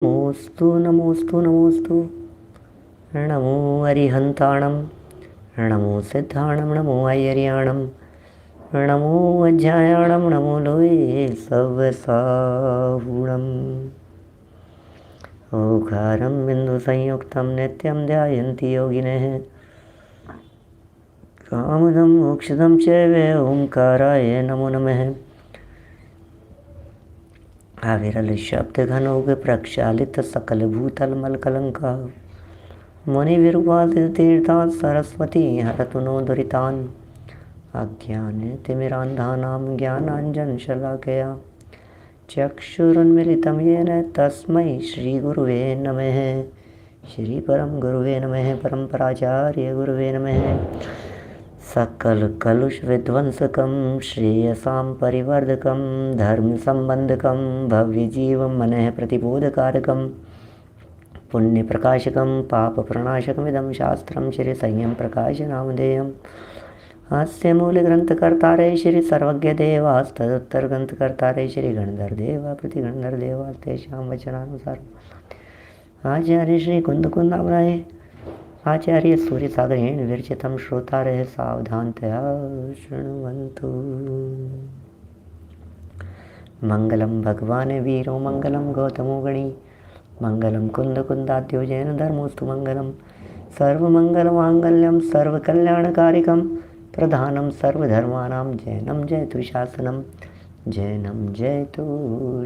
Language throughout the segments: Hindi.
नमोस्तु नमोस्तु नमोस्तु। नमो अरिहंताणं, नमो सिद्धाणं, नमो ऐर्याणं, नमो अज्ञायाणं, नमो लोये सवसाहुणम्। ओंकारं बिन्दुसंयुक्तं नित्यं ध्यायन्ति योगिनः। कामदं मोक्षदं चैव ओंकाराय नमो नमः। अविरल शब्द घनोग प्रक्षालित सकल भूतल मलकलंका। मुनि विरुपादित तीर्थात् सरस्वती हरतु नो दुरितान्। अज्ञान तिमिरान्धानां ज्ञानाञ्जन शलाकया चक्षुरुन्मिलितं येन तस्मै श्रीगुरुवे नमः। श्री परम गुरुवे नमः। परम्पराचार्य गुरुवे नमः। सकल कलुष विध्वंसकं श्रेयसां परिवर्धकं धर्म संबंधकं भव्य जीवं मनः प्रतिबोधकारकं पुण्य प्रकाशकं पाप प्रणाशकमिदं शास्त्रं श्री संयम प्रकाश नामधेयम्। अस्य मूल ग्रंथकर्तारे श्री सर्वज्ञ देवास्तदुत्तर ग्रंथकर्तारे श्री गणधर देवा प्रतिगणधर देवा तेषां वचनानुसार आचार्य श्री कुंदकुंदामराय आचार्य सूर्यसागरेण विरचितं श्रोतारः सावधानतया शृण्वन्तु। मंगलम भगवान वीरो मंगलम गौतमो गणी मंगलम कुंदकुंदाद्यो जैन धर्मोस्तु मंगलम सर्वमंगलमांगल्यम सर्वकल्याणकारिकं प्रधानं सर्वधर्माणां जैनं जयतु शासनं जैनं जयतु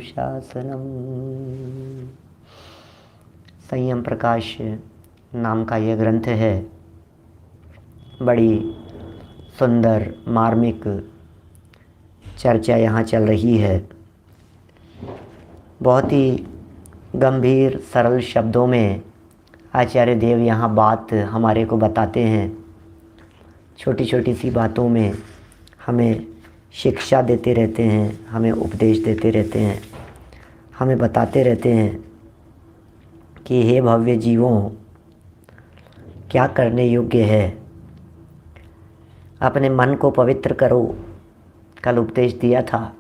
शासनम्। संयम प्रकाश नाम का यह ग्रंथ है। बड़ी सुंदर मार्मिक चर्चा यहाँ चल रही है। बहुत ही गंभीर सरल शब्दों में आचार्य देव यहाँ बात हमारे को बताते हैं। छोटी छोटी सी बातों में हमें शिक्षा देते रहते हैं, हमें उपदेश देते रहते हैं, हमें बताते रहते हैं कि हे भव्य जीवों, क्या करने योग्य है। अपने मन को पवित्र करो। कल उपदेश दिया था,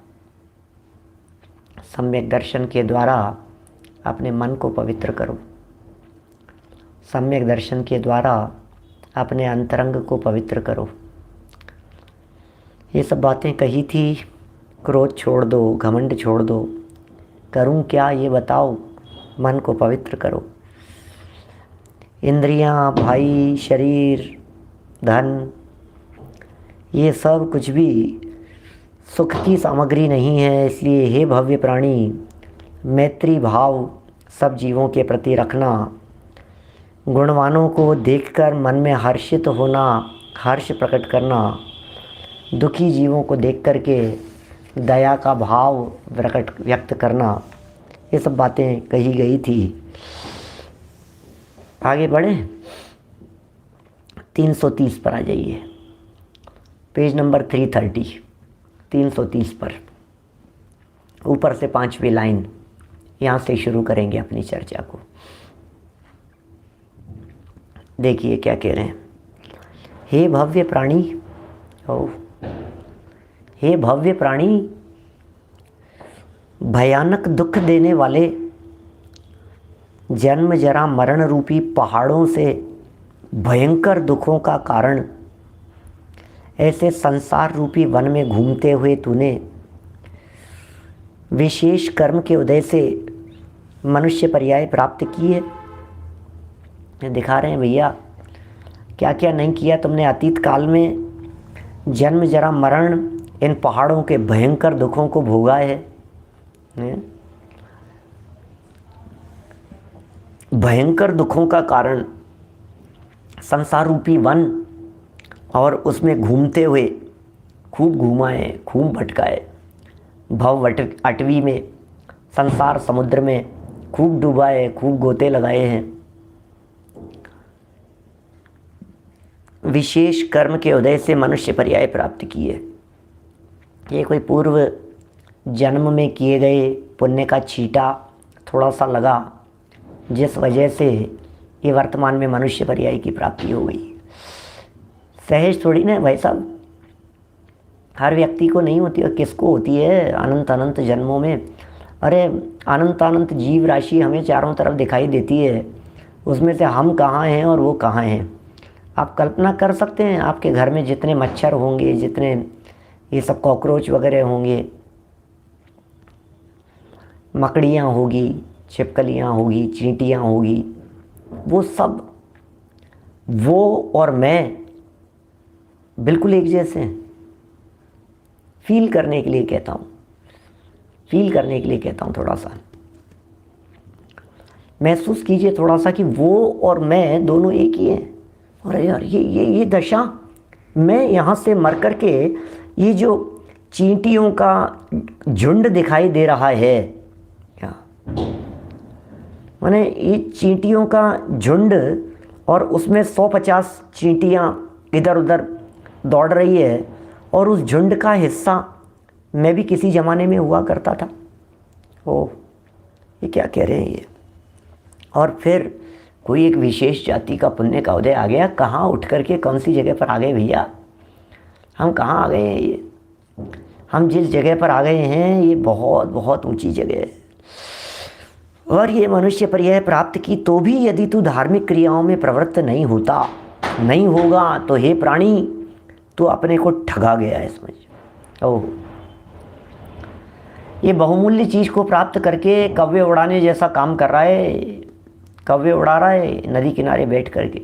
सम्यक दर्शन के द्वारा अपने मन को पवित्र करो। सम्यक दर्शन के द्वारा अपने अंतरंग को पवित्र करो। ये सब बातें कही थी। क्रोध छोड़ दो, घमंड छोड़ दो। करूं क्या ये बताओ। मन को पवित्र करो। इंद्रियां, भाई, शरीर, धन, ये सब कुछ भी सुख की सामग्री नहीं है। इसलिए हे भव्य प्राणी, मैत्री भाव सब जीवों के प्रति रखना। गुणवानों को देखकर मन में हर्षित होना, हर्ष प्रकट करना। दुखी जीवों को देख कर के दया का भाव व्यक्त करना। ये सब बातें कही गई थी। आगे बढ़े, 330 पर आ जाइए। पेज नंबर 330, 330 पर ऊपर से 5वीं लाइन, यहाँ से शुरू करेंगे अपनी चर्चा को। देखिए क्या कह रहे हैं। हे भव्य प्राणी, हे भव्य प्राणी, भयानक दुख देने वाले जन्म जरा मरण रूपी पहाड़ों से भयंकर दुखों का कारण ऐसे संसार रूपी वन में घूमते हुए तूने विशेष कर्म के उदय से मनुष्य पर्याय प्राप्त की है। दिखा रहे हैं भैया, क्या क्या नहीं किया तुमने अतीत काल में। जन्म जरा मरण इन पहाड़ों के भयंकर दुखों को भोगा है। भयंकर दुखों का कारण संसार रूपी वन, और उसमें घूमते हुए खूब घूमाए, खूब भटकाए। भव अटवी में, संसार समुद्र में खूब डुबाए, खूब गोते लगाए हैं। विशेष कर्म के उदय से मनुष्य पर्याय प्राप्त किए। ये कोई पूर्व जन्म में किए गए पुण्य का छींटा थोड़ा सा लगा, जिस वजह से ये वर्तमान में मनुष्य पर्याय की प्राप्ति हो गई। सहज थोड़ी ना भाई साहब, हर व्यक्ति को नहीं होती। और किसको होती है? अनंत अनंत जन्मों में अरे अनंत जीव राशि हमें चारों तरफ दिखाई देती है, उसमें से हम कहाँ हैं और वो कहाँ हैं। आप कल्पना कर सकते हैं आपके घर में जितने मच्छर होंगे, जितने ये सब कॉकरोच वगैरह होंगे, मकड़ियाँ होगी, छिपकलियाँ होगी, चींटियाँ होगी, वो सब वो और मैं बिल्कुल एक जैसे हैं। फील करने के लिए कहता हूँ, फील करने के लिए कहता हूँ, थोड़ा सा महसूस कीजिए थोड़ा सा कि वो और मैं दोनों एक ही हैं। अरे यार ये दशा, मैं यहाँ से मर कर के ये जो चींटियों का झुंड दिखाई दे रहा है, क्या माने ये चींटियों का झुंड, और उसमें 150 चींटियाँ इधर उधर दौड़ रही है, और उस झुंड का हिस्सा मैं भी किसी ज़माने में हुआ करता था। ओह, ये क्या कह रहे हैं ये। और फिर कोई एक विशेष जाति का पुण्य का उदय आ गया। कहाँ उठ करके कौन सी जगह पर आ गए भैया, हम कहाँ आ गए हैं। ये हम जिस जगह पर आ गए हैं ये बहुत बहुत ऊंची जगह है। और ये मनुष्य पर्याय प्राप्त की तो भी यदि तू धार्मिक क्रियाओं में प्रवृत्त नहीं होगा तो हे प्राणी, तू अपने को ठगा गया है, समझ। ओह, ये बहुमूल्य चीज़ को प्राप्त करके कव्वे उड़ाने जैसा काम कर रहा है। कव्वे उड़ा रहा है नदी किनारे बैठ करके,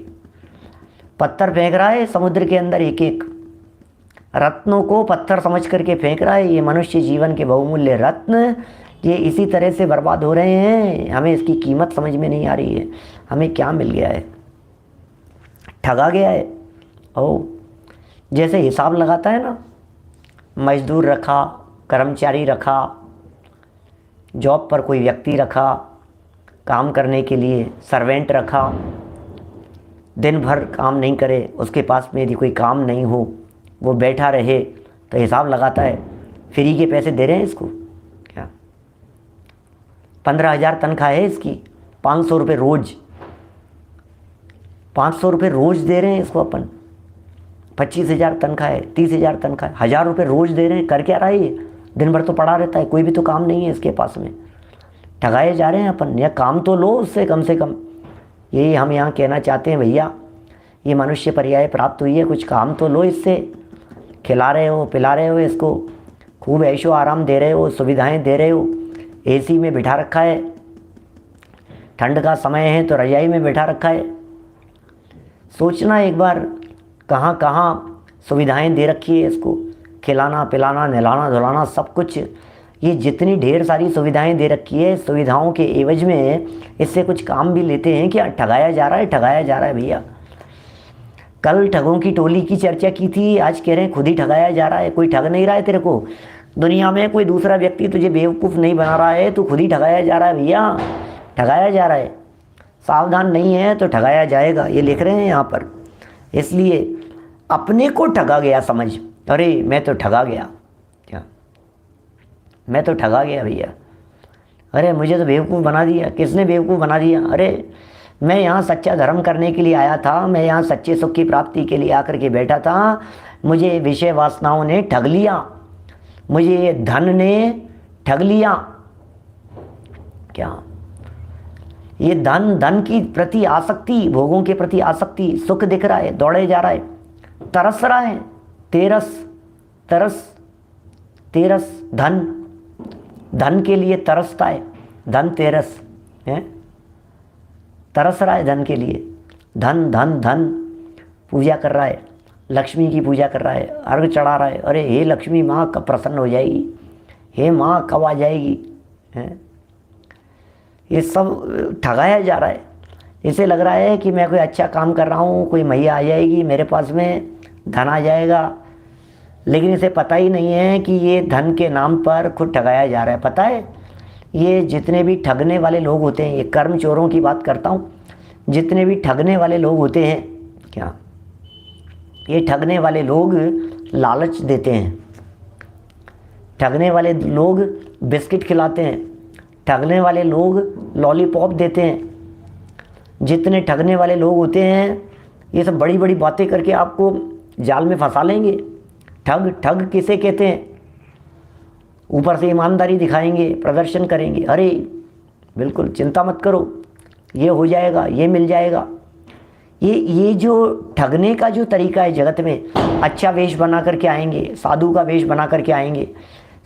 पत्थर फेंक रहा है समुद्र के अंदर, एक एक रत्नों को पत्थर समझ करके फेंक रहा है। ये मनुष्य जीवन के बहुमूल्य रत्न ये इसी तरह से बर्बाद हो रहे हैं। हमें इसकी कीमत समझ में नहीं आ रही है। हमें क्या मिल गया है, ठगा गया है। ओह, जैसे हिसाब लगाता है ना, मजदूर रखा, कर्मचारी रखा, जॉब पर कोई व्यक्ति रखा काम करने के लिए, सर्वेंट रखा, दिन भर काम नहीं करे, उसके पास में यदि कोई काम नहीं हो, वो बैठा रहे, तो हिसाब लगाता है फ्री के पैसे दे रहे हैं इसको। क्या 15,000 तनख्वाह है इसकी, 500 रुपये रोज़, 500 रुपये रोज़ दे रहे हैं इसको अपन। 25,000 तनख्वाह है, 30,000 तनख्वाह है, 1,000 रुपये रोज़ दे रहे हैं। कर क्या रहा है ये, दिन भर तो पड़ा रहता है, कोई भी तो काम नहीं है इसके पास में। ठगाए जा रहे हैं अपन, या काम तो लो उससे कम से कम। यही हम यहाँ कहना चाहते हैं भैया, ये मनुष्य पर्याय प्राप्त हुई है, कुछ काम तो लो इससे। खिला रहे हो, पिला रहे हो इसको, खूब ऐशो आराम दे रहे हो, सुविधाएं दे रहे हो, एसी में बिठा रखा है, ठंड का समय है तो रजाई में बिठा रखा है। सोचना एक बार, कहाँ कहाँ सुविधाएं दे रखी है इसको, खिलाना पिलाना नहलाना धुलाना सब कुछ। ये जितनी ढेर सारी सुविधाएं दे रखी है, सुविधाओं के एवज में इससे कुछ काम भी लेते हैं क्या। ठगाया जा रहा है, ठगाया जा रहा है भैया। कल ठगों की टोली की चर्चा की थी, आज कह रहे हैं खुद ही ठगाया जा रहा है। कोई ठग नहीं रहा है तेरे को, दुनिया में कोई दूसरा व्यक्ति तुझे बेवकूफ़ नहीं बना रहा है, तू खुद ही ठगाया जा रहा है भैया, ठगाया जा रहा है। सावधान नहीं है तो ठगाया जाएगा, ये लिख रहे हैं यहाँ पर। इसलिए अपने को ठगा गया समझ, अरे मैं तो ठगा गया, क्या मैं तो ठगा गया भैया, अरे मुझे तो बेवकूफ़ बना दिया। किसने बेवकूफ़ बना दिया, अरे मैं यहाँ सच्चा धर्म करने के लिए आया था, मैं यहाँ सच्चे सुख की प्राप्ति के लिए आकर के बैठा था, मुझे विषय वासनाओं ने ठग लिया, मुझे धन ने ठग लिया। क्या ये धन की प्रति आसक्ति, भोगों के प्रति आसक्ति, सुख दिख रहा है, दौड़े जा रहा है, तरस रहा है, तेरस धन के लिए तरसता है, धन तेरस है, तरस रहा है धन के लिए, धन धन धन पूजा कर रहा है, लक्ष्मी की पूजा कर रहा है, अर्घ चढ़ा रहा है। अरे हे लक्ष्मी माँ कब प्रसन्न हो जाएगी, हे माँ कब आ जाएगी, हैं। ये सब ठगाया जा रहा है। इसे लग रहा है कि मैं कोई अच्छा काम कर रहा हूँ, कोई मैया आ जाएगी मेरे पास में, धन आ जाएगा। लेकिन इसे पता ही नहीं है कि ये धन के नाम पर खुद ठगाया जा रहा है। पता है, ये जितने भी ठगने वाले लोग होते हैं, ये कर्म चोरों की बात करता हूँ, जितने भी ठगने वाले लोग होते हैं, क्या ये ठगने वाले लोग लालच देते हैं, ठगने वाले लोग बिस्किट खिलाते हैं, ठगने वाले लोग लॉलीपॉप देते हैं। जितने ठगने वाले लोग होते हैं ये सब बड़ी बड़ी बातें करके आपको जाल में फंसा लेंगे। ठग किसे कहते हैं, ऊपर से ईमानदारी दिखाएंगे, प्रदर्शन करेंगे, अरे बिल्कुल चिंता मत करो, ये हो जाएगा, ये मिल जाएगा। ये जो ठगने का जो तरीका है जगत में, अच्छा वेश बना करके आएंगे, साधु का वेश बना करके आएंगे,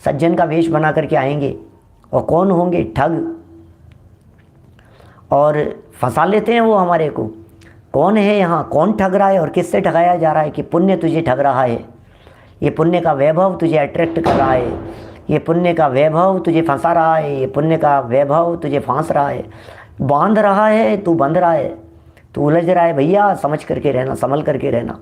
सज्जन का वेश बना करके आएंगे, और कौन होंगे? ठग। और फंसा लेते हैं वो हमारे को। कौन है यहाँ, कौन ठग रहा है और किससे ठगाया जा रहा है? कि पुण्य तुझे ठग रहा है, ये पुण्य का वैभव तुझे अट्रैक्ट कर रहा है, ये पुण्य का वैभव तुझे फंसा रहा है, ये पुण्य का वैभव तुझे फांस रहा है, बांध रहा है, तू बंध रहा है, तू उलझ रहा है। भैया समझ करके रहना, संभल करके रहना।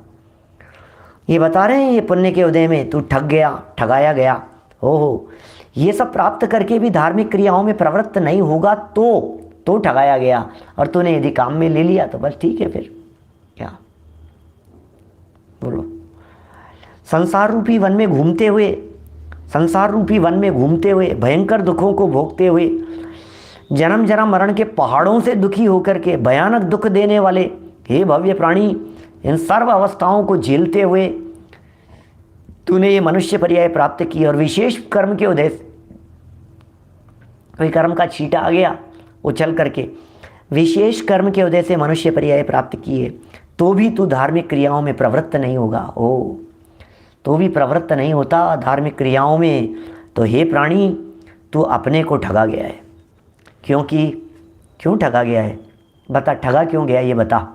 ये बता रहे हैं ये पुण्य के उदय में तू ठग गया, ठगाया गया। हो ये सब प्राप्त करके भी धार्मिक क्रियाओं में प्रवृत्त नहीं होगा तो ठगाया गया। और तूने यदि काम में ले लिया तो बस ठीक है, फिर क्या बोलो। संसार रूपी वन में घूमते हुए, संसार रूपी वन में घूमते हुए, भयंकर दुखों को भोगते हुए, जन्म जन्म मरण के पहाड़ों से दुखी होकर के, भयानक दुख देने वाले हे भव्य प्राणी, इन सर्व अवस्थाओं को झेलते हुए तूने ये मनुष्य पर्याय प्राप्त की। और विशेष कर्म के उदय से कोई कर्म का छींटा आ गया उछल करके, विशेष कर्म के उदय से मनुष्य पर्याय प्राप्त किए, तो भी तू धार्मिक क्रियाओं में प्रवृत्त नहीं होगा। तो भी प्रवृत्त नहीं होता धार्मिक क्रियाओं में, तो हे प्राणी तू अपने को ठगा गया है। क्योंकि क्यों ठगा गया है? बता, ठगा क्यों गया ये बता।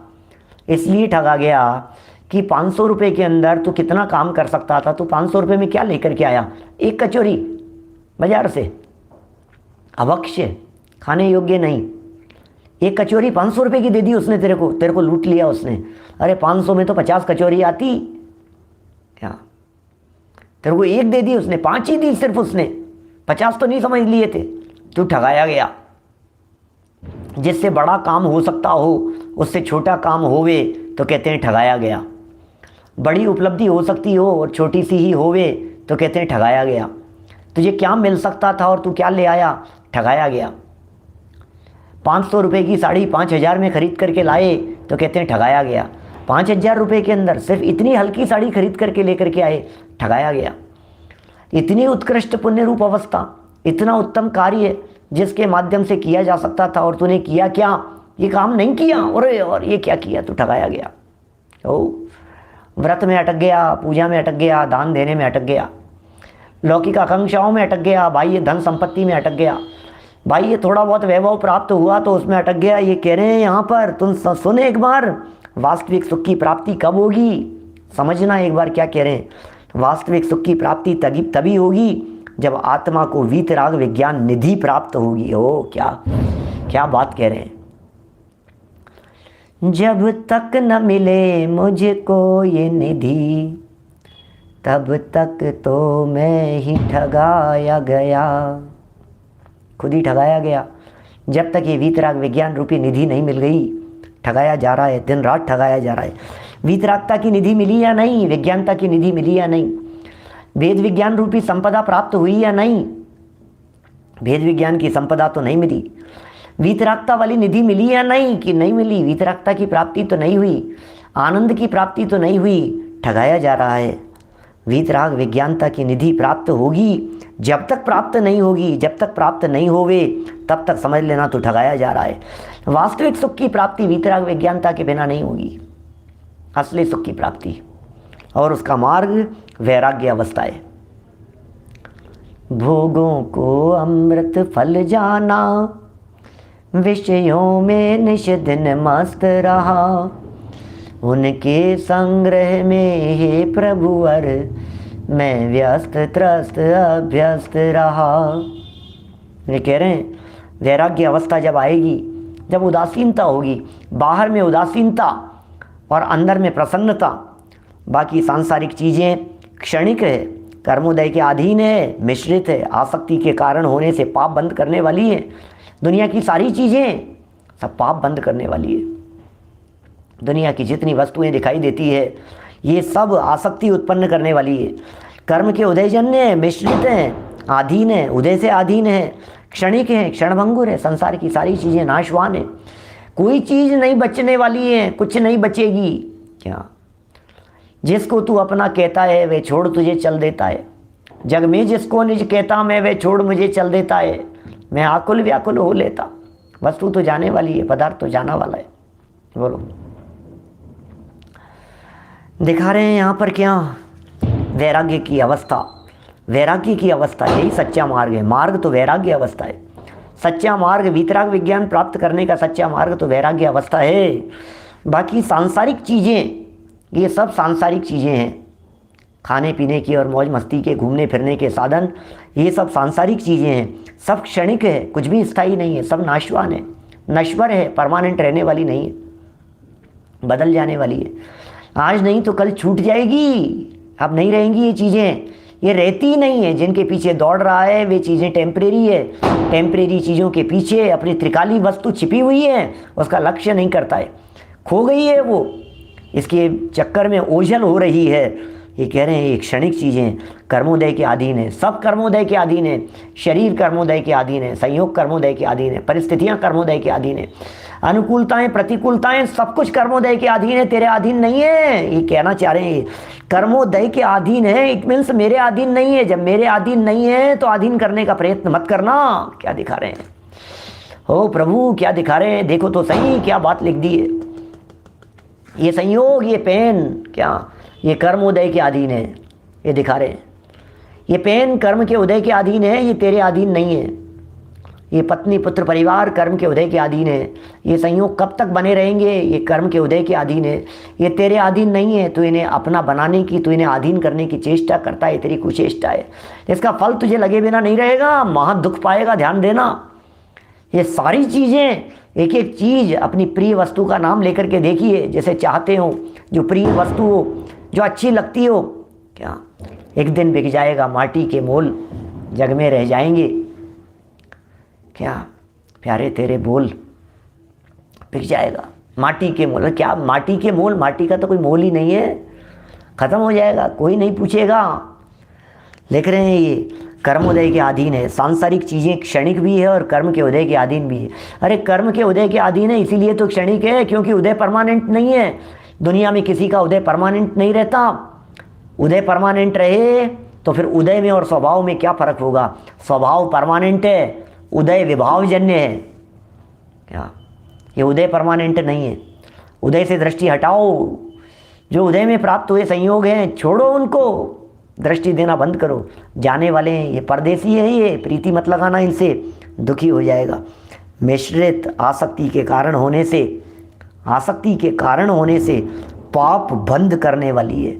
इसलिए ठगा गया कि 500 रुपये के अंदर तू कितना काम कर सकता था। तू 500 रुपये में क्या लेकर के आया? एक कचौरी बाजार से, अभक्ष्य, खाने योग्य नहीं। एक कचौरी 500 रुपये की दे दी उसने तेरे को लूट लिया उसने। अरे 500 में तो 50 कचौरी आती क्या? तेरे को एक दे दी उसने, 5 ही दी सिर्फ उसने, 50 तो नहीं समझ लिए थे। तू ठगाया गया। जिससे बड़ा काम हो सकता हो उससे छोटा काम होवे तो कहते हैं ठगाया गया। बड़ी उपलब्धि हो सकती हो और छोटी सी ही होवे तो कहते हैं ठगाया गया। तुझे क्या मिल सकता था और तू क्या ले आया? ठगाया गया। 500 रुपये की साड़ी 5000 में खरीद करके लाए तो कहते हैं ठगाया गया। 5000 रुपये के अंदर सिर्फ इतनी हल्की साड़ी खरीद करके लेकर के आए, ठगाया गया। इतनी उत्कृष्ट पुण्य रूप अवस्था, इतना उत्तम कार्य जिसके माध्यम से किया जा सकता था और तूने किया क्या? ये काम नहीं किया। और ये क्या किया? तो ठगाया गया। व्रत में अटक गया, पूजा में अटक गया, दान देने में अटक गया, लौकिक आकांक्षाओं में अटक गया, भाई ये धन संपत्ति में अटक गया, भाई ये थोड़ा बहुत वैभव प्राप्त हुआ तो उसमें अटक गया। ये कह रहे हैं यहाँ पर, तुम सुने एक बार, वास्तविक सुख की प्राप्ति कब होगी? समझना एक बार क्या कह रहे हैं। वास्तविक सुख की प्राप्ति तभी होगी जब आत्मा को वीतराग विज्ञान निधि प्राप्त होगी। क्या बात कह रहे हैं। जब तक न मिले मुझको ये निधि, तब तक तो मैं ही ठगाया गया, खुद ही ठगाया गया। जब तक ये वीतराग विज्ञान रूपी निधि नहीं मिल गई, ठगाया जा रहा है, दिन रात ठगाया जा रहा है। वीतरागता की निधि मिली या नहीं? विज्ञानता की निधि मिली या नहीं? वेद विज्ञान रूपी संपदा प्राप्त हुई या नहीं? वेद विज्ञान की संपदा तो नहीं मिली। वीतरागता वाली निधि मिली या नहीं? कि नहीं मिली। वीतरागता की प्राप्ति तो नहीं हुई, आनंद की प्राप्ति तो नहीं हुई, ठगाया जा रहा है। वीतराग विज्ञानता की निधि प्राप्त होगी। जब तक प्राप्त नहीं होगी, जब तक प्राप्त नहीं होवे, तब तक समझ लेना तो ठगाया जा रहा है। वास्तविक सुख की प्राप्ति वीतराग विज्ञानता के बिना नहीं होगी, असली सुख की प्राप्ति। और उसका मार्ग वैराग्य अवस्था है। भोगों को अमृत फल जाना, विषयों में निश दिन मस्त रहा, उनके संग्रह में हे प्रभुवर मैं व्यस्त त्रस्त अभ्यस्त रहा। ये कह रहे हैं वैराग्य अवस्था जब आएगी, जब उदासीनता होगी, बाहर में उदासीनता और अंदर में प्रसन्नता। बाकी सांसारिक चीज़ें क्षणिक है, कर्मोदय के अधीन है, मिश्रित है, आसक्ति के कारण होने से पाप बंद करने वाली है। दुनिया की सारी चीज़ें सब पाप बंद करने वाली है। दुनिया की जितनी वस्तुएं दिखाई देती है ये सब आसक्ति उत्पन्न करने वाली है। कर्म के उदयजन्य है, मिश्रित हैं, अधीन है, उदय से अधीन है, क्षणिक है, क्षणभंगुर है। संसार की सारी चीज़ें नाशवान है, कोई चीज़ नहीं बचने वाली है, कुछ नहीं बचेगी। क्या जिसको तू अपना कहता है वे छोड़ तुझे चल देता है, जग में जिसको निज कहता मैं वे छोड़ मुझे चल देता है। मैं आकुल व्याकुल हो लेता। वस्तु तो जाने वाली है, पदार्थ तो जाना वाला है। बोलो, दिखा रहे हैं यहाँ पर क्या? वैराग्य की अवस्था। वैराग्य की अवस्था यही सच्चा मार्ग है। मार्ग तो वैराग्य अवस्था है। सच्चा मार्ग, वीतराग विज्ञान प्राप्त करने का सच्चा मार्ग तो वैराग्य अवस्था है। बाकी सांसारिक चीज़ें, ये सब सांसारिक चीज़ें हैं। खाने पीने की और मौज मस्ती के, घूमने फिरने के साधन, ये सब सांसारिक चीज़ें हैं। सब क्षणिक है, कुछ भी स्थायी नहीं है। सब नाशवान है, नश्वर है, परमानेंट रहने वाली नहीं है, बदल जाने वाली है। आज नहीं तो कल छूट जाएगी। अब नहीं रहेंगी ये चीज़ें, ये रहती ही नहीं है। जिनके पीछे दौड़ रहा है वे चीज़ें टेम्परेरी है। टेम्परेरी चीज़ों के पीछे अपनी त्रिकाली वस्तु छिपी हुई है, उसका लक्ष्य नहीं करता है, खो गई है वो, इसके चक्कर में ओझल हो रही है। ये कह रहे हैं ये क्षणिक चीज़ें कर्मोदय के अधीन है। सब कर्मोदय के अधीन है। शरीर कर्मोदय के अधीन है, संयोग कर्मोदय के अधीन है, परिस्थितियाँ कर्मोदय के अधीन है, अनुकूलताएं प्रतिकूलताएं सब कुछ कर्मोदय के अधीन है, तेरे अधीन नहीं है। ये कहना चाह रहे हैं कर्मोदय के अधीन है, इट मीन्स मेरे अधीन नहीं है। जब मेरे अधीन नहीं है तो अधीन करने का प्रयत्न मत करना। क्या दिखा रहे हैं? ओ प्रभु, क्या दिखा रहे हैं? देखो तो सही, क्या बात लिख दी है। ये संयोग, ये पेन, क्या ये कर्मोदय के अधीन है? ये दिखा रहे हैं ये पेन कर्म के उदय के अधीन है, ये तेरे अधीन नहीं है। ये पत्नी पुत्र परिवार कर्म के उदय के अधीन है। ये संयोग कब तक बने रहेंगे? ये कर्म के उदय के अधीन है, ये तेरे अधीन नहीं है। तो इन्हें अपना बनाने की, तो इन्हें अधीन करने की चेष्टा करता है, तेरी कुचेष्टा है। इसका फल तुझे लगे बिना नहीं रहेगा, महा दुख पाएगा, ध्यान देना। ये सारी चीज़ें, एक एक चीज़ अपनी प्रिय वस्तु का नाम लेकर के देखिए, जैसे चाहते हो, जो प्रिय वस्तु हो, जो अच्छी लगती हो, क्या एक दिन बिक जाएगा। माटी के मोल जग में रह जाएंगे। क्या प्यारे तेरे बोल बिक जाएगा। माटी के मोल, क्या माटी के मोल? माटी का तो कोई मोल ही नहीं है, ख़त्म हो जाएगा, कोई नहीं पूछेगा। लिख रहे हैं ये कर्मोदय के अधीन है। सांसारिक चीज़ें क्षणिक भी है और कर्म के उदय के अधीन भी है। अरे कर्म के उदय के अधीन है इसीलिए तो क्षणिक है, क्योंकि उदय परमानेंट नहीं है। दुनिया में किसी का उदय परमानेंट नहीं रहता। उदय परमानेंट रहे तो फिर उदय में और स्वभाव में क्या फ़र्क होगा? स्वभाव परमानेंट है, उदय विभावजन्य है। क्या ये उदय परमानेंट नहीं है? उदय से दृष्टि हटाओ। जो उदय में प्राप्त हुए संयोग हैं छोड़ो, उनको दृष्टि देना बंद करो। जाने वाले हैं, ये परदेसी है, ये प्रीति मत लगाना इनसे, दुखी हो जाएगा। मिश्रित आसक्ति के कारण होने से, आसक्ति के कारण होने से पाप बंद करने वाली है।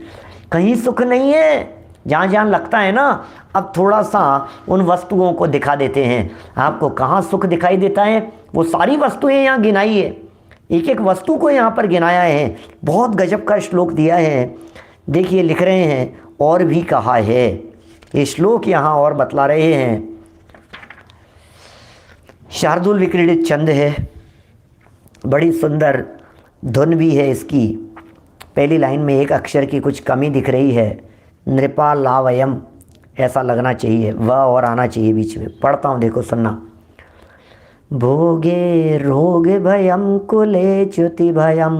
कहीं सुख नहीं है। जहाँ जहाँ लगता है ना, अब थोड़ा सा उन वस्तुओं को दिखा देते हैं आपको। कहाँ सुख दिखाई देता है? वो सारी वस्तुएं यहाँ गिनाई है, एक एक वस्तु को यहाँ पर गिनाया है। बहुत गजब का श्लोक दिया है। देखिए लिख रहे हैं और भी कहा है। ये श्लोक यहाँ और बतला रहे हैं। शार्दुल विक्रीडित छंद है, बड़ी सुंदर धुन भी है इसकी। पहली लाइन में एक अक्षर की कुछ कमी दिख रही है, नृपालावयम ऐसा लगना चाहिए, व और आना चाहिए बीच में। पढ़ता हूँ, देखो सुनना। भोगे रोग भयम कुले च्युति भयम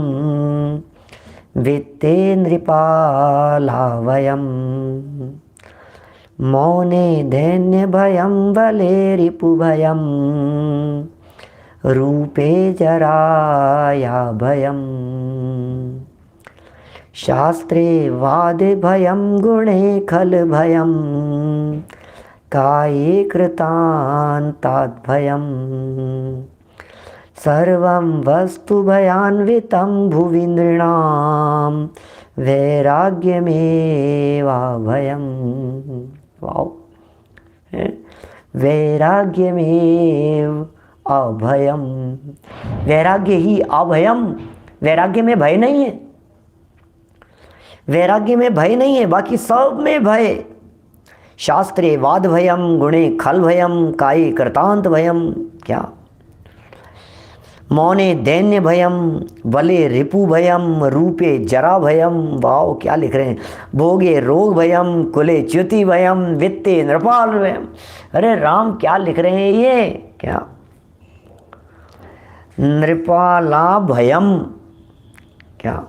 वित्ते नृपालावयम मौने दैन्य भयम बले रिपु भयम रूपे जराया भयम शास्त्रे वादे भयम गुणे खल भयम काये कृतान्तात् भयम सर्वं वस्तु भयान्वितं भुवि नृणां वैराग्यमेवा भयम। वाओ, वैराग्यमेव अभयम। वैराग्य ही अभयम। वैराग्य में भय नहीं है, वैराग्य में भय नहीं है, बाकी सब में भय। शास्त्रे वाद भयम गुणे खल भयम काये कृतांत भयम। क्या मौने दैन्य भयम बले रिपु भयम रूपे जरा भयम। वाओ, क्या लिख रहे हैं। भोगे रोग भयम कुले च्युति भयम वित्ते नृपाल भयम। अरे राम, क्या लिख रहे हैं ये। क्या नृपाला भयम, क्या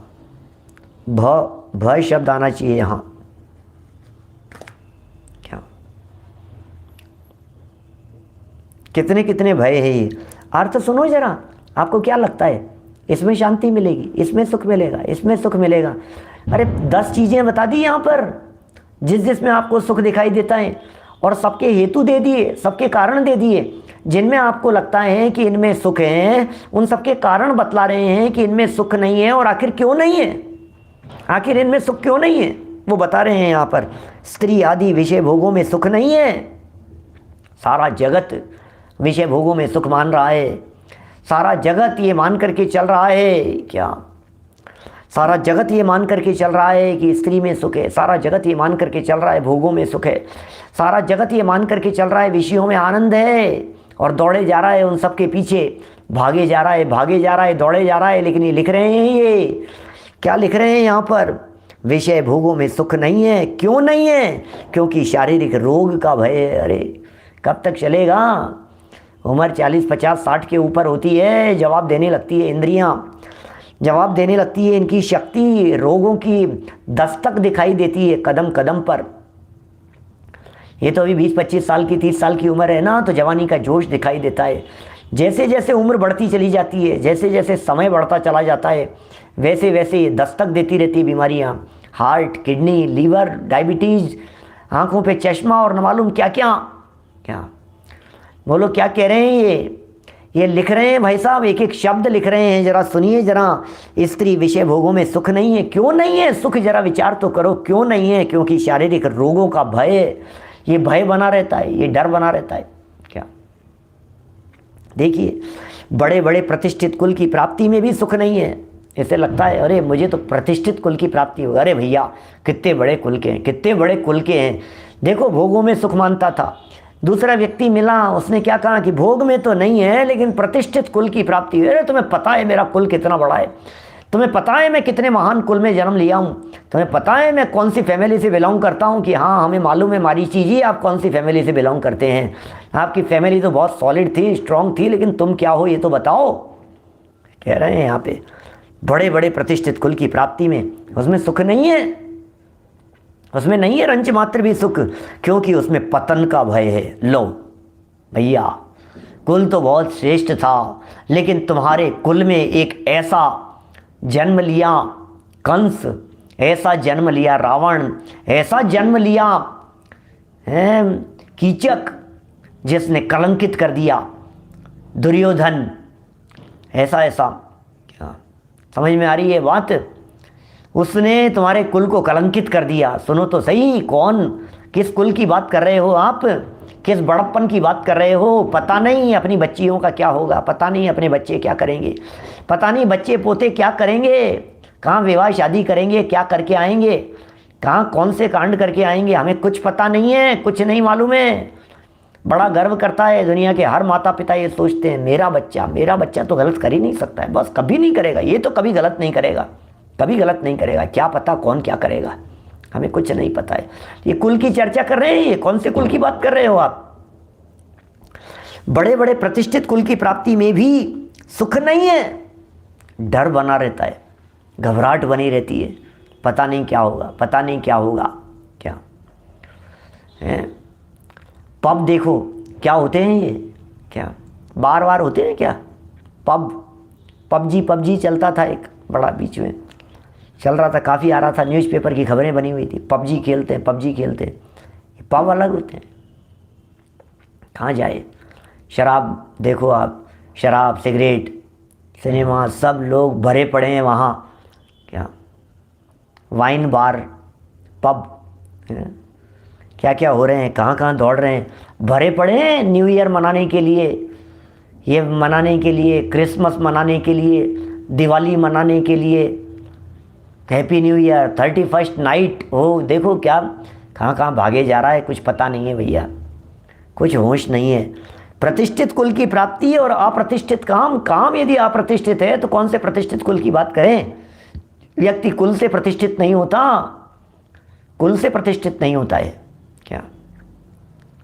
भ शब्द आना चाहिए यहाँ। क्या कितने कितने भय है ये। अर्थ सुनो जरा, आपको क्या लगता है इसमें शांति मिलेगी, इसमें सुख मिलेगा, इसमें सुख मिलेगा? अरे 10 चीज़ें बता दी यहाँ पर जिसमें आपको सुख दिखाई देता है, और सबके हेतु दे दिए, सबके कारण दे दिए। जिनमें आपको लगता है कि इनमें सुख है, उन सबके कारण बतला रहे हैं कि इनमें सुख नहीं है, और आखिर क्यों नहीं है, आखिर इनमें सुख क्यों नहीं है, वो बता रहे हैं यहाँ पर। स्त्री आदि विषय भोगों में सुख नहीं है। सारा जगत विषय भोगों में सुख मान रहा है, सारा जगत ये मान करके चल रहा है, क्या सारा जगत ये मान करके चल रहा है कि स्त्री में सुख है, सारा जगत ये मान करके चल रहा है भोगों में सुख है, सारा जगत ये मान करके चल रहा है विषयों में आनंद है, और दौड़े जा रहा है उन सब के पीछे, भागे जा रहा है, भागे जा रहा है, दौड़े जा रहा है। लेकिन ये लिख रहे हैं, ये क्या लिख रहे हैं यहाँ पर? विषय भोगों में सुख नहीं है। क्यों नहीं है? क्योंकि शारीरिक रोग का भय है। अरे कब तक चलेगा? उम्र 40, 50, 60 के ऊपर होती है, जवाब देने लगती है इंद्रियां, जवाब देने लगती है इनकी शक्ति, रोगों की दस्तक दिखाई देती है कदम कदम पर। ये तो अभी 20-25 साल की, 30 साल की उम्र है ना, तो जवानी का जोश दिखाई देता है। जैसे जैसे उम्र बढ़ती चली जाती है, जैसे जैसे समय बढ़ता चला जाता है, वैसे वैसे ये दस्तक देती रहती है बीमारियाँ, हार्ट, किडनी, लीवर, डायबिटीज़, आँखों पे चश्मा और न मालूम क्या क्या। क्या बोलो, क्या कह रहे हैं ये लिख रहे हैं भाई साहब, एक एक शब्द लिख रहे हैं, जरा सुनिए जरा। स्त्री विषय भोगों में सुख नहीं है। क्यों नहीं है सुख? जरा विचार तो करो, क्यों नहीं है? क्योंकि शारीरिक रोगों का भय, ये भय बना रहता है, ये डर बना रहता है। क्या देखिए, बड़े बड़े प्रतिष्ठित कुल की प्राप्ति में भी सुख नहीं है। ऐसे लगता है अरे मुझे तो प्रतिष्ठित कुल की प्राप्ति होगी। अरे भैया कितने बड़े कुल के हैं, कितने बड़े कुल के हैं, देखो भोगों में सुख मानता था। दूसरा व्यक्ति मिला, उसने क्या कहा कि भोग में तो नहीं है लेकिन प्रतिष्ठित कुल की प्राप्ति है। अरे तुम्हें पता है मेरा कुल कितना बड़ा है, तुम्हें पता है मैं कितने महान कुल में जन्म लिया हूँ, तुम्हें पता है मैं कौन सी फैमिली से बिलोंग करता हूँ? कि हाँ, हमें मालूम है मारीची जी आप कौन सी फैमिली से बिलोंग करते हैं, आपकी फैमिली तो बहुत सॉलिड थी, स्ट्रांग थी, लेकिन तुम क्या हो ये तो बताओ। कह रहे हैं यहाँ पे बड़े बड़े प्रतिष्ठित कुल की प्राप्ति में उसमें सुख नहीं है, उसमें नहीं है रंच मात्र भी सुख, क्योंकि उसमें पतन का भय है। लो भैया, कुल तो बहुत श्रेष्ठ था, लेकिन तुम्हारे कुल में एक ऐसा जन्म लिया कंस, ऐसा जन्म लिया रावण, ऐसा जन्म लिया कीचक, जिसने कलंकित कर दिया दुर्योधन, ऐसा ऐसा। क्या समझ में आ रही है बात? उसने तुम्हारे कुल को कलंकित कर दिया। सुनो तो सही, कौन, किस कुल की बात कर रहे हो आप? किस बड़प्पन की बात कर रहे हो? पता नहीं अपनी बच्चियों का क्या होगा, पता नहीं अपने बच्चे क्या करेंगे, पता नहीं बच्चे पोते क्या करेंगे, कहाँ विवाह शादी करेंगे, क्या करके आएंगे, कहाँ कौन से कांड करके आएंगे, हमें कुछ पता नहीं है, कुछ नहीं मालूम है। बड़ा गर्व करता है दुनिया के हर माता पिता, ये सोचते हैं मेरा बच्चा तो गलत कर ही नहीं सकता है, बस कभी नहीं करेगा, ये तो कभी गलत नहीं करेगा, कभी गलत नहीं करेगा। क्या पता कौन क्या करेगा, हमें कुछ नहीं पता है। ये कुल की चर्चा कर रहे हैं, ये कौन से कुल की बात कर रहे हो आप? बड़े बड़े प्रतिष्ठित कुल की प्राप्ति में भी सुख नहीं है, डर बना रहता है, घबराहट बनी रहती है, पता नहीं क्या होगा, पता नहीं क्या होगा। क्या है? पब देखो क्या होते हैं ये, क्या बार बार होते हैं क्या? पबजी चलता था एक बड़ा, बीच में चल रहा था, काफ़ी आ रहा था, न्यूज़पेपर की खबरें बनी हुई थी, पबजी खेलते हैं, पबजी खेलते हैं। पब अलग होते हैं, कहाँ जाए? शराब देखो आप, शराब, सिगरेट, सिनेमा, सब लोग भरे पड़े हैं वहाँ। क्या वाइन बार, पब, क्या क्या हो रहे हैं, कहाँ कहाँ दौड़ रहे हैं, भरे पड़े हैं न्यू ईयर मनाने के लिए, ये मनाने के लिए, क्रिसमस मनाने के लिए, दिवाली मनाने के लिए, happy new year, 31st night हो, देखो क्या कहाँ कहाँ भागे जा रहा है, कुछ पता नहीं है भैया, कुछ होश नहीं है। प्रतिष्ठित कुल की प्राप्ति और अप्रतिष्ठित काम यदि अप्रतिष्ठित है तो कौन से प्रतिष्ठित कुल की बात करें? व्यक्ति कुल से प्रतिष्ठित नहीं होता, कुल से प्रतिष्ठित नहीं होता है। क्या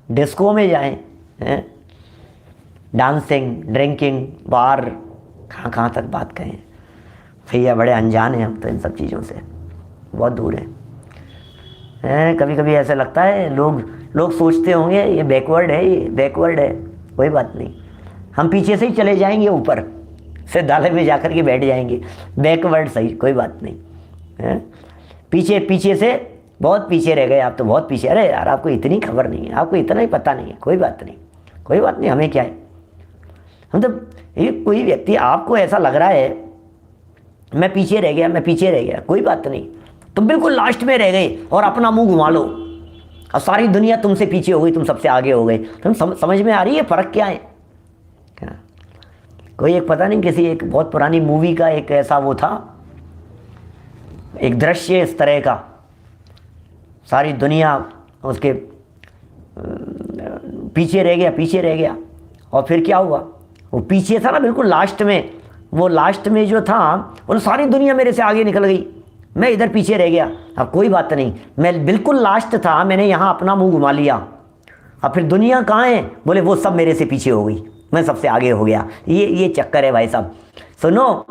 डिस्को में जाएं, डांसिंग, ड्रिंकिंग, बार, कहाँ कहाँ तक बात करें भैया, बड़े अनजान हैं हम तो इन सब चीज़ों से, बहुत दूर हैं। कभी कभी ऐसा लगता है लोग सोचते होंगे ये बैकवर्ड है, ये बैकवर्ड है। कोई बात नहीं, हम पीछे से ही चले जाएंगे, ऊपर सिद्धालय में जाकर के बैठ जाएंगे, बैकवर्ड सही, कोई बात नहीं है। पीछे पीछे से बहुत पीछे रह गए आप तो, बहुत पीछे। अरे यार आपको इतनी खबर नहीं है, आपको इतना ही पता नहीं है, कोई बात नहीं, कोई बात नहीं, हमें क्या है। हम तो ये कोई व्यक्ति आपको ऐसा लग रहा है मैं पीछे रह गया, मैं पीछे रह गया, कोई बात नहीं, तुम बिल्कुल लास्ट में रह गए और अपना मुंह घुमा लो और सारी दुनिया तुमसे पीछे हो गई, तुम सबसे आगे हो गए। तुम समझ में आ रही है फ़र्क क्या है? क्या कोई एक पता नहीं किसी एक बहुत पुरानी मूवी का एक ऐसा वो था, एक दृश्य इस तरह का, सारी दुनिया उसके पीछे रह गया, पीछे रह गया। और फिर क्या हुआ, वो पीछे था ना बिल्कुल लास्ट में, वो लास्ट में जो था वो सारी दुनिया मेरे से आगे निकल गई, मैं इधर पीछे रह गया। अब कोई बात नहीं, मैं बिल्कुल लास्ट था, मैंने यहाँ अपना मुंह घुमा लिया। अब फिर दुनिया कहाँ है? बोले वो सब मेरे से पीछे हो गई, मैं सबसे आगे हो गया। ये चक्कर है भाई साहब। सुनो,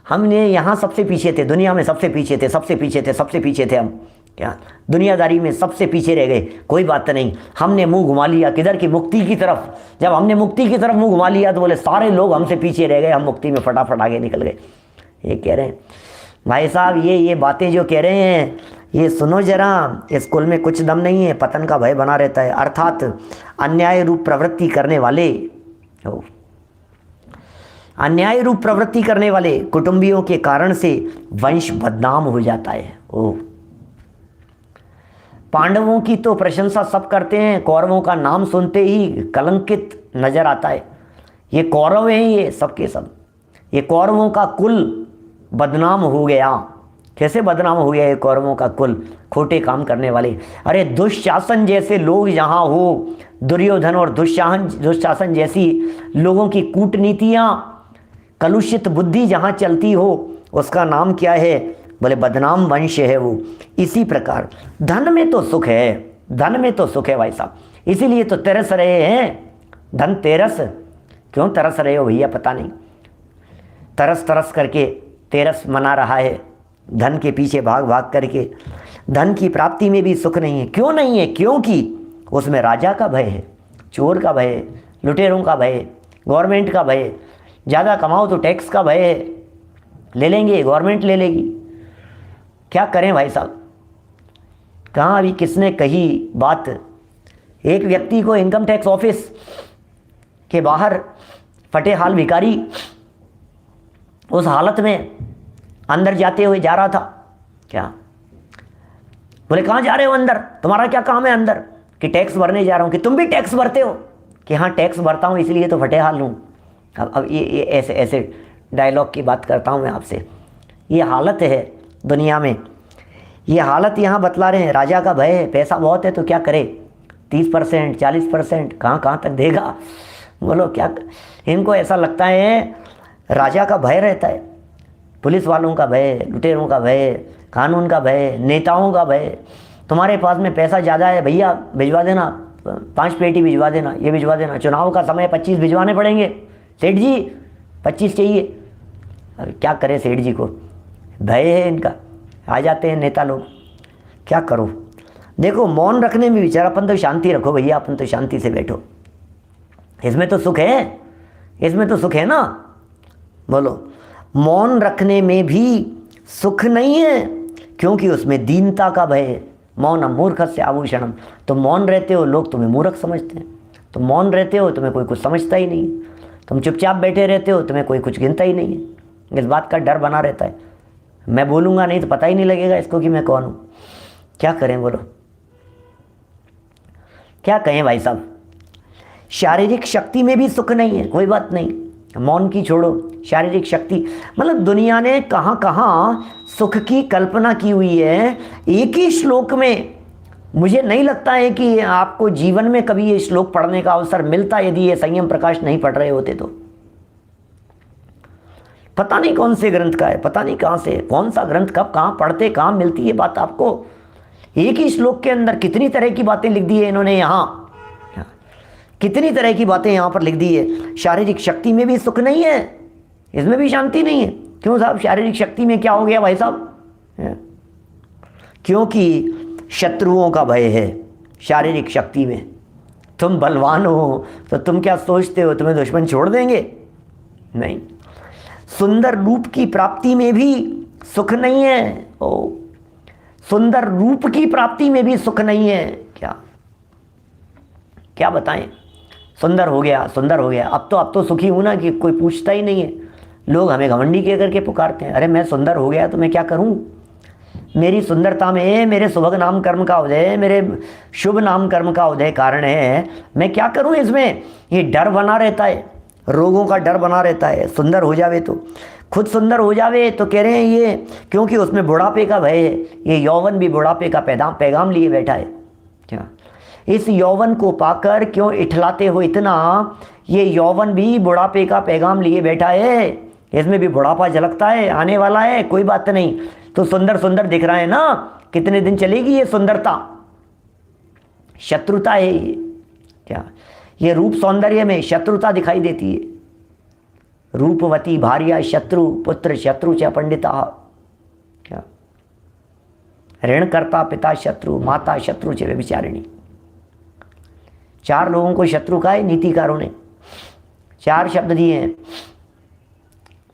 हमने यहाँ सबसे पीछे थे, दुनिया में सबसे पीछे थे, सबसे पीछे थे, सबसे पीछे थे हम, क्या दुनियादारी में सबसे पीछे रह गए। कोई बात नहीं, हमने मुंह घुमा लिया किधर की? मुक्ति की तरफ। जब हमने मुक्ति की तरफ मुंह घुमा लिया तो बोले सारे लोग हमसे पीछे रह गए, हम मुक्ति में फटाफट आगे निकल गए। ये कह रहे हैं भाई साहब, ये बातें जो कह रहे हैं ये सुनो जरा, स्कूल में कुछ दम नहीं है, पतन का भय बना रहता है। अर्थात अन्याय रूप प्रवृत्ति करने वाले, अन्याय रूप प्रवृत्ति करने वाले कुटुंबियों के कारण से वंश बदनाम हो जाता है। ओह, पांडवों की तो प्रशंसा सब करते हैं, कौरवों का नाम सुनते ही कलंकित नजर आता है। ये कौरव हैं, ये सब के सब, ये कौरवों का कुल बदनाम हो गया। कैसे बदनाम हो गया ये कौरवों का कुल? खोटे काम करने वाले। अरे दुशासन जैसे लोग जहाँ हो, दुर्योधन और दुशासन जैसी लोगों की कूटनीतियाँ, कलुषित बुद्धि जहाँ चलती हो, उसका नाम क्या है? बोले बदनाम वंश है वो। इसी प्रकार धन में तो सुख है, धन में तो सुख है भाई साहब, इसीलिए तो तरस रहे हैं। धन तेरस, क्यों तरस रहे हो भैया? पता नहीं, तरस तरस करके तेरस मना रहा है, धन के पीछे भाग भाग करके। धन की प्राप्ति में भी सुख नहीं है। क्यों नहीं है? क्योंकि उसमें राजा का भय है, चोर का भय है, लुटेरों का भय है, गवर्नमेंट का भय है। ज़्यादा कमाओ तो टैक्स का भय है, ले लेंगे, गवर्नमेंट ले लेगी। क्या करें भाई साहब? कहाँ अभी किसने कही बात? एक व्यक्ति को इनकम टैक्स ऑफिस के बाहर फटे हाल भिखारी उस हालत में अंदर जाते हुए जा रहा था। क्या बोले कहाँ जा रहे हो अंदर? तुम्हारा क्या काम है अंदर? कि टैक्स भरने जा रहा हूँ। कि तुम भी टैक्स भरते हो? कि हाँ टैक्स भरता हूँ, इसलिए तो फटे हाल हूँ। अब ये ऐसे ऐसे डायलॉग की बात करता हूँ मैं आपसे। ये हालत है दुनिया में, ये हालत यहाँ बतला रहे हैं। राजा का भय है, पैसा बहुत है तो क्या करे? 30% 40% कहाँ तक देगा? बोलो क्या? इनको ऐसा लगता है राजा का भय रहता है, पुलिस वालों का भय, लुटेरों का भय, कानून का भय, नेताओं का भय। तुम्हारे पास में पैसा ज़्यादा है भैया, भिजवा देना, 5 पेटी भिजवा देना, ये भिजवा देना। चुनाव का समय 25 भिजवाने पड़ेंगे सेठ जी, 25 चाहिए। अब क्या करे सेठ जी को? भय है इनका। आ जाते हैं नेता लोग, क्या करो? देखो मौन रखने में विचार, अपन तो शांति रखो भैया, अपन तो शांति से बैठो, इसमें तो सुख है, इसमें तो सुख है ना। बोलो, मौन रखने में भी सुख नहीं है, क्योंकि उसमें दीनता का भय है। मौन मूर्खस्य आभूषणम। तुम मौन रहते हो, लोग तुम्हें मूर्ख समझते हैं। तुम मौन रहते हो, तुम्हें कोई कुछ समझता ही नहीं। तुम चुपचाप बैठे रहते हो, तुम्हें कोई कुछ गिनता ही नहीं है। इस बात का डर बना रहता है, मैं बोलूँगा नहीं तो पता ही नहीं लगेगा इसको कि मैं कौन हूँ। क्या करें बोलो, क्या कहें भाई साहब? शारीरिक शक्ति में भी सुख नहीं है। कोई बात नहीं, मौन की छोड़ो, शारीरिक शक्ति मतलब दुनिया ने कहाँ कहाँ सुख की कल्पना की हुई है एक ही श्लोक में। मुझे नहीं लगता है कि आपको जीवन में कभी ये श्लोक पढ़ने का अवसर मिलता, यदि ये संयम प्रकाश नहीं पढ़ रहे होते तो। पता नहीं कौन से ग्रंथ का है, पता नहीं कहाँ से, कौन सा ग्रंथ कब कहाँ पढ़ते, कहाँ मिलती है बात आपको। एक ही श्लोक के अंदर कितनी तरह की बातें लिख दी है इन्होंने, यहाँ कितनी तरह की बातें यहाँ पर लिख दी है। शारीरिक शक्ति में भी सुख नहीं है, इसमें भी शांति नहीं है। क्यों साहब? शारीरिक शक्ति में क्या हो गया भाई साहब? क्योंकि शत्रुओं का भय है शारीरिक शक्ति में। तुम बलवान हो तो तुम क्या सोचते हो तुम्हें दुश्मन छोड़ देंगे? नहीं। सुंदर रूप की प्राप्ति में भी सुख नहीं है। ओ, सुंदर रूप की प्राप्ति में भी सुख नहीं है। क्या क्या बताएं? सुंदर हो गया, सुंदर हो गया, अब तो सुखी हूं ना कि कोई पूछता ही नहीं है। लोग हमें घमंडी कह करके पुकारते हैं, अरे मैं सुंदर हो गया तो मैं क्या करूं? मेरी सुंदरता में मेरे सुभग नाम कर्म का उदय, मेरे शुभ नाम कर्म का उदय कारण है, मैं क्या करूं इसमें? ये डर बना रहता है, रोगों का डर बना रहता है। सुंदर हो जावे तो, खुद सुंदर हो जावे तो कह रहे हैं ये क्योंकि उसमें बुढ़ापे का भय है। ये यौवन भी बुढ़ापे का पैगाम लिए बैठा है। क्या इस यौवन को पाकर क्यों इठलाते हो इतना? ये यौवन भी बुढ़ापे का पैगाम लिए बैठा है, इसमें भी बुढ़ापा झलकता है, आने वाला है, कोई बात नहीं। तो सुंदर सुंदर दिख रहा है ना, कितने दिन चलेगी ये सुंदरता? शत्रुता है ये। क्या ये रूप सौंदर्य में शत्रुता दिखाई देती है। रूपवती भार्या शत्रु पुत्र शत्रु च पंडिता। क्या ऋण करता पिता शत्रु माता शत्रु च व्यभिचारिणी। 4 लोगों को शत्रु कहा है नीतिकारों ने, 4 शब्द दिए हैं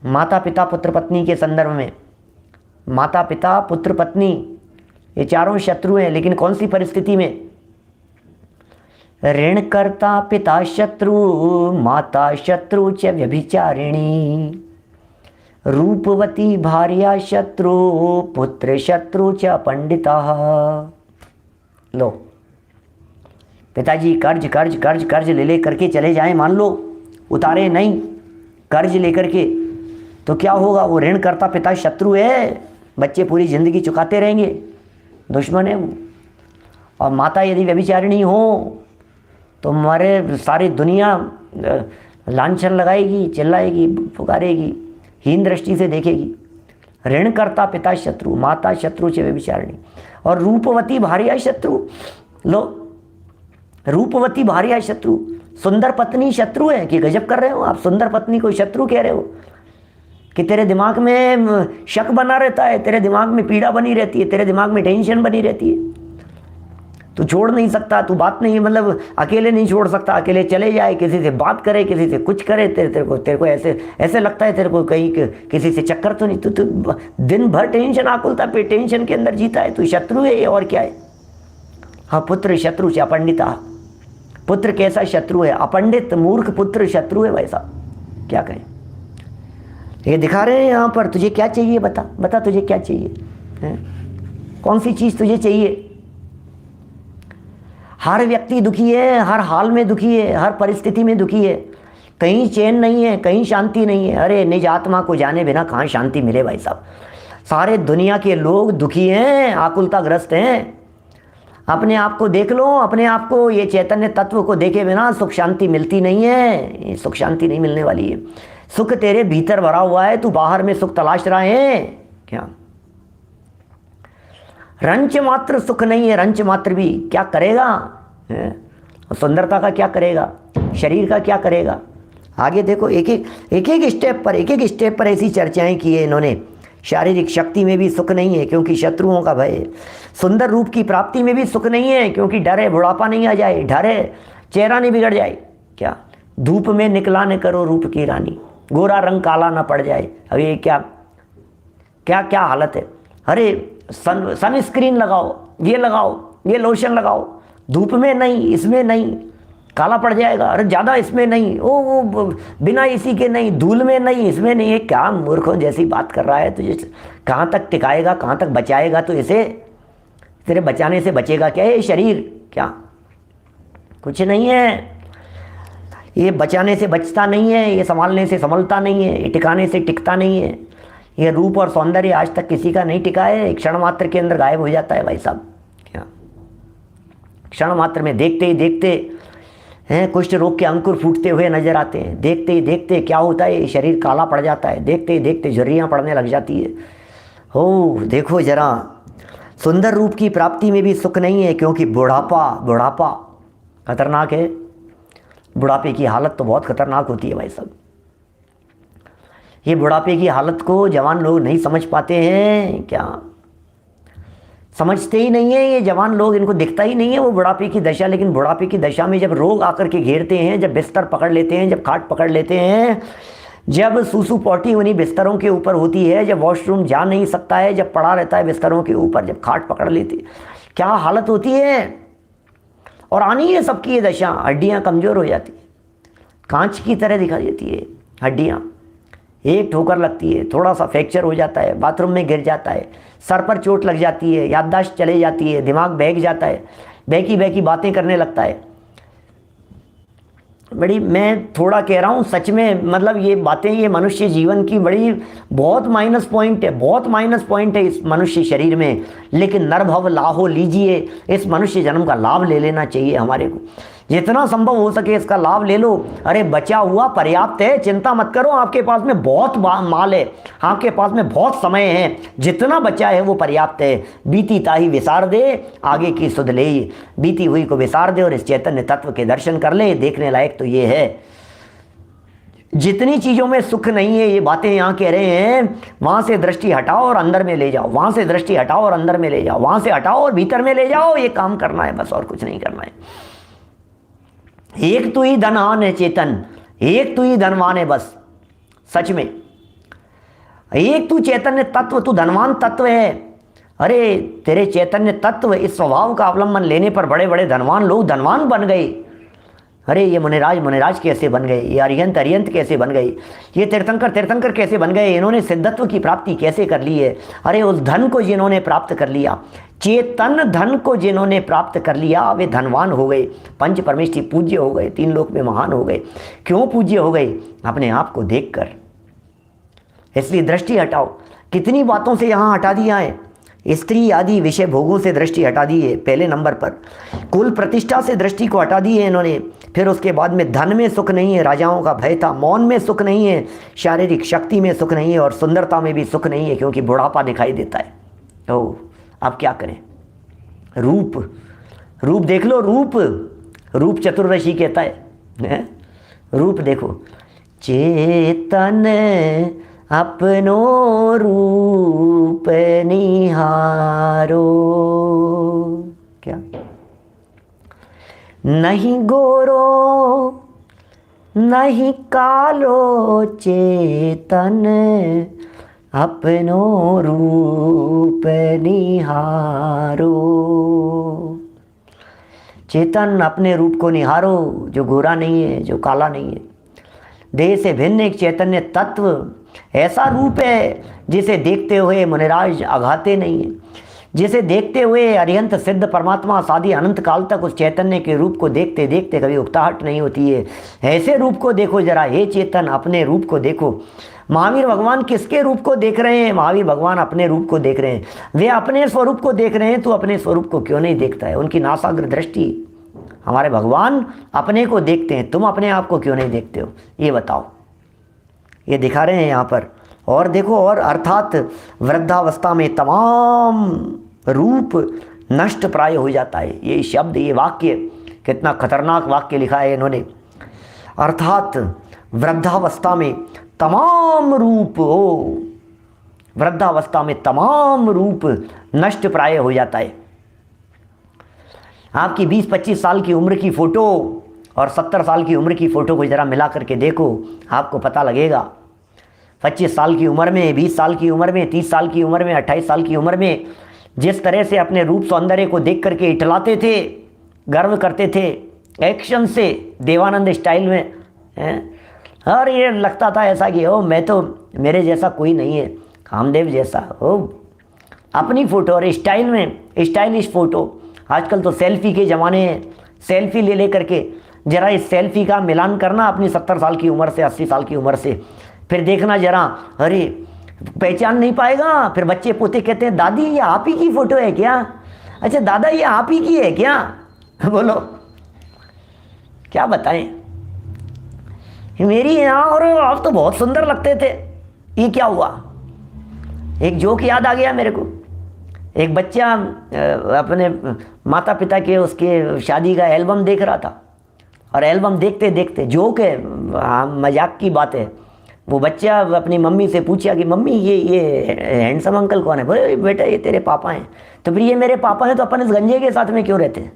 माता पिता पुत्र पत्नी के संदर्भ में। माता पिता पुत्र पत्नी ये चारों शत्रु हैं, लेकिन कौन सी परिस्थिति में? ऋण करता पिता शत्रु माता शत्रु च व्यभिचारिणी। रूपवती भार्या शत्रु पुत्र शत्रु च पंडिता। लो, पिताजी कर्ज कर्ज कर्ज कर्ज ले करके चले जाएं, मान लो उतारे नहीं कर्ज लेकर के, तो क्या होगा? वो ऋण करता पिता शत्रु है, बच्चे पूरी जिंदगी चुकाते रहेंगे, दुश्मन है वो। और माता यदि व्यभिचारिणी हो तो हमारे सारी दुनिया लांछन लगाएगी, चिल्लाएगी, पुकारेगी, हीन दृष्टि से देखेगी। ऋण करता पिता शत्रु माता शत्रु से व्यभिचारिणी। और रूपवती भार्या शत्रु। लो, रूपवती भार्या शत्रु, सुंदर पत्नी शत्रु है कि गजब कर रहे हो आप? सुंदर पत्नी को शत्रु कह रहे हो कि तेरे दिमाग में शक बना रहता है, तेरे दिमाग में पीड़ा बनी रहती है, तेरे दिमाग में टेंशन बनी रहती है, तू छोड़ नहीं सकता, तू बात नहीं, मतलब अकेले नहीं छोड़ सकता, अकेले चले जाए, किसी से बात करे, किसी से कुछ करे, तेरे को ऐसे लगता है तेरे को कहीं किसी से चक्कर तो नहीं, तू दिन भर टेंशन आकुलता पे टेंशन के अंदर जीता है, तू शत्रु है ये और क्या है? हाँ, पुत्र शत्रु से अपंडिता। पुत्र कैसा शत्रु है? अपंडित मूर्ख पुत्र शत्रु है। वैसा क्या कहें? ये दिखा रहे हैं यहाँ पर। तुझे क्या चाहिए? बता बता, तुझे क्या चाहिए है? कौन सी चीज तुझे चाहिए? हर व्यक्ति दुखी है, हर हाल में दुखी है, हर परिस्थिति में दुखी है, कहीं चैन नहीं है, कहीं शांति नहीं है। अरे निज आत्मा को जाने बिना कहाँ शांति मिले भाई साहब? सारे दुनिया के लोग दुखी हैं, आकुलताग्रस्त हैं। अपने आप को देख लो, अपने आप को, ये चैतन्य तत्व को देखे बिना सुख शांति मिलती नहीं है। ये सुख शांति नहीं मिलने वाली है। सुख तेरे भीतर भरा हुआ है, तू बाहर में सुख तलाश रहा है क्या? रंच मात्र सुख नहीं है, रंच मात्र भी क्या करेगा? सुंदरता का क्या करेगा? शरीर का क्या करेगा? आगे देखो, एक एक स्टेप पर ऐसी चर्चाएं की है इन्होंने। शारीरिक शक्ति में भी सुख नहीं है क्योंकि शत्रुओं का भय है। सुंदर रूप की प्राप्ति में भी सुख नहीं है क्योंकि डर है बुढ़ापा नहीं आ जाए, डर है चेहरा नहीं बिगड़ जाए। क्या धूप में निकला न करो रूप की रानी, गोरा रंग काला ना पड़ जाए। अब ये क्या क्या क्या हालत है? अरे सन स्क्रीन लगाओ, ये लगाओ, ये लोशन लगाओ, धूप में नहीं, इसमें नहीं, काला पड़ जाएगा। अरे ज़्यादा इसमें नहीं, ओ बिना इसी के नहीं, धूल में नहीं, इसमें नहीं। है क्या मूर्खों जैसी बात कर रहा है? तुझे कहाँ तक टिकाएगा, कहाँ तक बचाएगा? तो इसे तेरे बचाने से बचेगा क्या ये शरीर? क्या कुछ नहीं है। ये बचाने से बचता नहीं है, ये संभालने से संभलता नहीं है, ये टिकाने से टिकता नहीं है। ये रूप और सौंदर्य आज तक किसी का नहीं टिका है, क्षण मात्र के अंदर गायब हो जाता है भाई साहब। क्या क्षण मात्र में देखते ही देखते हैं कुष्ठ रोग के अंकुर फूटते हुए नजर आते हैं। देखते ही देखते क्या होता है? शरीर काला पड़ जाता है। देखते ही देखते झुर्रियाँ पड़ने लग जाती है। हो देखो जरा, सुंदर रूप की प्राप्ति में भी सुख नहीं है क्योंकि बुढ़ापा खतरनाक है। बुढ़ापे की हालत तो बहुत खतरनाक होती है भाई साहब। ये बुढ़ापे की हालत को जवान लोग नहीं समझ पाते हैं। क्या समझते ही नहीं है ये जवान लोग, इनको दिखता ही नहीं है वो बुढ़ापे की दशा। लेकिन बुढ़ापे की दशा में जब रोग आकर के घेरते हैं, जब बिस्तर पकड़ लेते हैं, जब खाट पकड़ लेते हैं, जब सूसू पॉटी उन्हीं बिस्तरों के ऊपर होती है, जब वॉशरूम जा नहीं सकता है, जब पड़ा रहता है बिस्तरों के ऊपर, जब खाट पकड़ लेती, क्या हालत होती है। और आनी है सबकी ये दशा, हड्डियाँ कमज़ोर हो जाती है, कांच की तरह दिखाई देती है हड्डियाँ। एक ठोकर लगती है, थोड़ा सा फ्रैक्चर हो जाता है, बाथरूम में गिर जाता है, सर पर चोट लग जाती है, याददाश्त चले जाती है, दिमाग बहक जाता है, बहकी बहकी बातें करने लगता है। बड़ी, मैं थोड़ा कह रहा हूँ सच में, मतलब ये बातें, ये मनुष्य जीवन की बड़ी बहुत माइनस पॉइंट है, बहुत माइनस पॉइंट है इस मनुष्य शरीर में। लेकिन नरभव लाहो लीजिए, इस मनुष्य जन्म का लाभ ले लेना चाहिए हमारे को, जितना संभव हो सके इसका लाभ ले लो। अरे बचा हुआ पर्याप्त है, चिंता मत करो, आपके पास में बहुत माल है, आपके पास में बहुत समय है, जितना बचा है वो पर्याप्त है। बीती ताही विसार दे, आगे की सुध ले, बीती हुई को विसार दे और इस चैतन्य तत्व के दर्शन कर ले। देखने लायक तो ये है, जितनी चीज़ों में सुख नहीं है, ये बातें यहाँ कह रहे हैं, वहाँ से दृष्टि हटाओ और अंदर में ले जाओ, वहाँ से दृष्टि हटाओ और अंदर में ले जाओ, वहाँ से हटाओ और भीतर में ले जाओ। ये काम करना है बस, और कुछ नहीं करना है। एक तू ही धनवान है चेतन, एक तू ही धनवान है बस, सच में एक तू चैतन्य तत्व, तू धनवान तत्व है। अरे तेरे चैतन्य तत्व, इस स्वभाव का अवलंबन लेने पर बड़े बड़े धनवान लोग धनवान बन गए। अरे ये मुनिराज कैसे बन गए, ये अरियंत कैसे बन गए, ये तीर्थंकर कैसे बन गए, इन्होंने सिद्धत्व की प्राप्ति कैसे कर ली है। अरे उस धन को जिन्होंने प्राप्त कर लिया, चेतन धन को जिन्होंने प्राप्त कर लिया, वे धनवान हो गए, पंच परमेष्ठी पूज्य हो गए, तीन लोक में महान हो गए। क्यों पूज्य हो गए? अपने आप को देखकर। इसलिए दृष्टि हटाओ। कितनी बातों से यहाँ हटा दिया है, स्त्री आदि विषय भोगों से दृष्टि हटा दी है पहले नंबर पर, कुल प्रतिष्ठा से दृष्टि को हटा दी है इन्होंने। फिर उसके बाद में धन में सुख नहीं है, राजाओं का भय था, मौन में सुख नहीं है, शारीरिक शक्ति में सुख नहीं है, और सुंदरता में भी सुख नहीं है, क्योंकि बुढ़ापा दिखाई देता है। तो अब क्या करें? रूप देख लो, रूप चतुर्दशी कहता है, रूप देखो। चेतन अपनो रूप निहारो, क्या नहीं गोरो नहीं कालो, चेतन अपनो रूप निहारो। चेतन अपने रूप को निहारो, जो गोरा नहीं है, जो काला नहीं है। देह से भिन्न एक चैतन्य तत्व, ऐसा रूप है जिसे देखते हुए मुनिराज आघाते नहीं है, जिसे देखते हुए अरिहंत सिद्ध परमात्मा सादी अनंत काल तक उस चैतन्य के रूप को देखते देखते कभी उकताहट नहीं होती है। ऐसे रूप को देखो जरा, हे चेतन अपने रूप को देखो। महावीर भगवान किसके रूप को देख रहे हैं? महावीर भगवान अपने रूप को देख रहे हैं, वे अपने स्वरूप को देख रहे हैं। तो अपने स्वरूप को क्यों नहीं देखता है? उनकी नासाग्र दृष्टि, हमारे भगवान अपने को देखते हैं, तुम अपने आप को क्यों नहीं देखते हो? ये बताओ। ये दिखा रहे हैं यहाँ पर। और देखो, और अर्थात वृद्धावस्था में तमाम रूप नष्ट प्राय हो जाता है। ये शब्द, ये वाक्य, कितना खतरनाक वाक्य लिखा है इन्होंने। अर्थात वृद्धावस्था में तमाम रूप हो, वृद्धावस्था में तमाम रूप नष्ट प्राय हो जाता है। आपकी 20-25 साल की उम्र की फ़ोटो और 70 साल की उम्र की फ़ोटो को ज़रा मिला करके देखो, आपको पता लगेगा। 25 साल की उम्र में, 20 साल की उम्र में, 30 साल की उम्र में, 28 साल की उम्र में जिस तरह से अपने रूप सौंदर्य को देख करके इठलाते थे, गर्व करते थे, एक्शन से, देवानंद स्टाइल में, और ये लगता था ऐसा कि ओ मैं तो, मेरे जैसा कोई नहीं है, कामदेव जैसा हो। अपनी फ़ोटो और स्टाइल में, स्टाइलिश फ़ोटो। आजकल तो सेल्फी के ज़माने हैं, सेल्फी ले करके ज़रा इस सेल्फी का मिलान करना अपनी 70 साल की उम्र से, 80 साल की उम्र से, फिर देखना जरा, अरे पहचान नहीं पाएगा। फिर बच्चे पोते कहते हैं, दादी ये आप ही की फ़ोटो है क्या? अच्छा दादा ये आप ही की है क्या? बोलो क्या बताएं, मेरी यहाँ, और आप तो बहुत सुंदर लगते थे। ये क्या हुआ? एक जोक याद आ गया मेरे को। एक बच्चा अपने माता पिता के उसके शादी का एल्बम देख रहा था, और एल्बम देखते देखते, जोक है, मजाक की बात है, वो बच्चा अपनी मम्मी से पूछा कि मम्मी ये हैंडसम अंकल कौन है? बोले बेटा ये तेरे पापा हैं। तो फिर ये मेरे पापा हैं तो अपन इस गंजे के साथ में क्यों रहते हैं?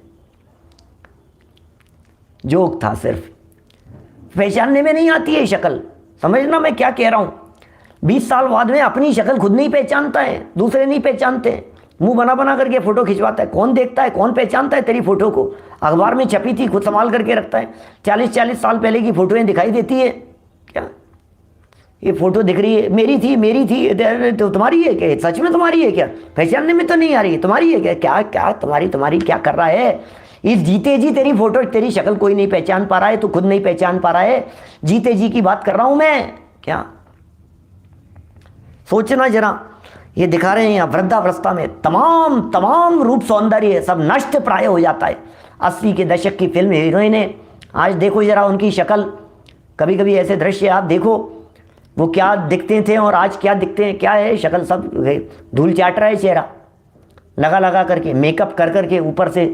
जोक था सिर्फ, पहचानने में नहीं आती है शक्ल। समझना मैं क्या कह रहा हूँ। 20 साल बाद में अपनी शक्ल खुद नहीं पहचानता है, दूसरे नहीं पहचानते, मुंह बना बना करके फोटो खिंचवाता है। कौन देखता है, कौन पहचानता है तेरी फोटो को? अखबार में छपी थी, खुद संभाल करके रखता है। 40-40 साल पहले की फोटोएं दिखाई देती है क्या? ये फोटो दिख रही है, मेरी थी तो तुम्हारी है क्या? सच में तुम्हारी है क्या? पहचानने में तो नहीं आ रही है, तुम्हारी है क्या? क्या क्या तुम्हारी क्या कर रहा है? इस जीते जी तेरी फोटो, तेरी शक्ल कोई नहीं पहचान पा रहा है, तू खुद नहीं पहचान पा रहा है। जीते जी की बात कर रहा हूं मैं क्या? सोचना जरा, ये दिखा रहे हैं यहाँ वृद्धावस्था में तमाम रूप सौंदर्य सब नष्ट प्राय हो जाता है। 80 के दशक की फिल्म हीरोइन है, आज देखो जरा उनकी शक्ल। कभी कभी ऐसे दृश्य आप देखो, वो क्या दिखते थे और आज क्या दिखते हैं, क्या है शक्ल, सब धूल चाट रहा है चेहरा लगा लगा करके, मेकअप कर करके, ऊपर से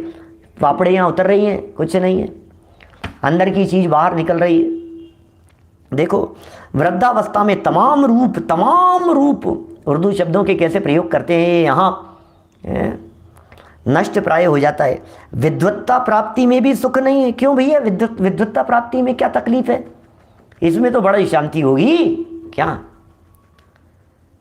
पापड़ियाँ उतर रही हैं, कुछ नहीं है, अंदर की चीज़ बाहर निकल रही है। देखो वृद्धावस्था में तमाम रूप उर्दू शब्दों के कैसे प्रयोग करते हैं यहाँ, नष्ट प्राय हो जाता है। विद्वत्ता प्राप्ति में भी सुख नहीं है। क्यों भैया, विद्वत्ता प्राप्ति में क्या तकलीफ है? इसमें तो बड़ी शांति होगी क्या?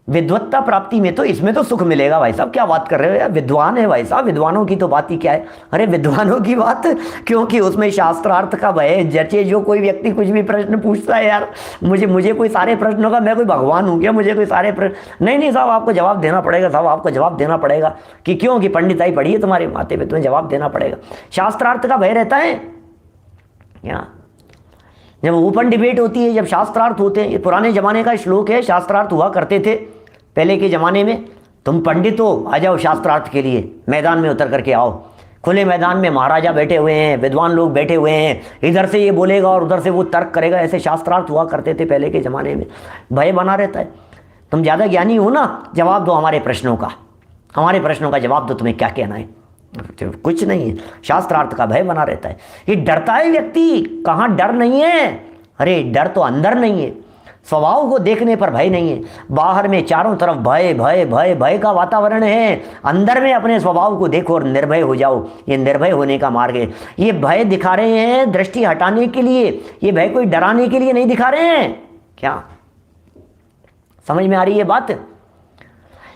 विद्वत्ता प्राप्ति में तो, इसमें तो सुख मिलेगा। भाई साहब क्या बात कर रहे हो यार, विद्वान है भाई साहब, विद्वानों की तो बात ही क्या है। अरे विद्वानों की बात, क्योंकि उसमें शास्त्रार्थ का भय जचे। जो कोई व्यक्ति कुछ भी प्रश्न पूछता है यार, मुझे कोई सारे प्रश्नों का, मैं कोई भगवान हूँ क्या, मुझे कोई सारे प्रश्न? नहीं साहब, आपको जवाब देना पड़ेगा साहब, आपको जवाब देना पड़ेगा। कि क्यों? कि पंडिताई पढ़ी है तुम्हारे माथे पे, तुम्हें जवाब देना पड़ेगा। शास्त्रार्थ का भय रहता है क्या? जब ओपन डिबेट होती है, जब शास्त्रार्थ होते हैं, ये पुराने जमाने का श्लोक है, शास्त्रार्थ हुआ करते थे पहले के ज़माने में। तुम पंडित हो, आ जाओ शास्त्रार्थ के लिए, मैदान में उतर करके आओ। खुले मैदान में महाराजा बैठे हुए हैं, विद्वान लोग बैठे हुए हैं, इधर से ये बोलेगा और उधर से वो तर्क करेगा। ऐसे शास्त्रार्थ हुआ करते थे पहले के ज़माने में। भय बना रहता है, तुम ज़्यादा ज्ञानी हो ना, जवाब दो हमारे प्रश्नों का, हमारे प्रश्नों का जवाब दो, तुम्हें क्या कहना है। तो कुछ नहीं है, शास्त्रार्थ का भय बना रहता है। ये डरता है व्यक्ति, कहाँ डर नहीं है? अरे डर तो अंदर नहीं है, स्वभाव को देखने पर भय नहीं है। बाहर में चारों तरफ भय भय भय भय का वातावरण है, अंदर में अपने स्वभाव को देखो और निर्भय हो जाओ। ये निर्भय होने का मार्ग है। ये भय दिखा रहे हैं दृष्टि हटाने के लिए, ये भय कोई डराने के लिए नहीं दिखा रहे हैं क्या? समझ में आ रही है बात?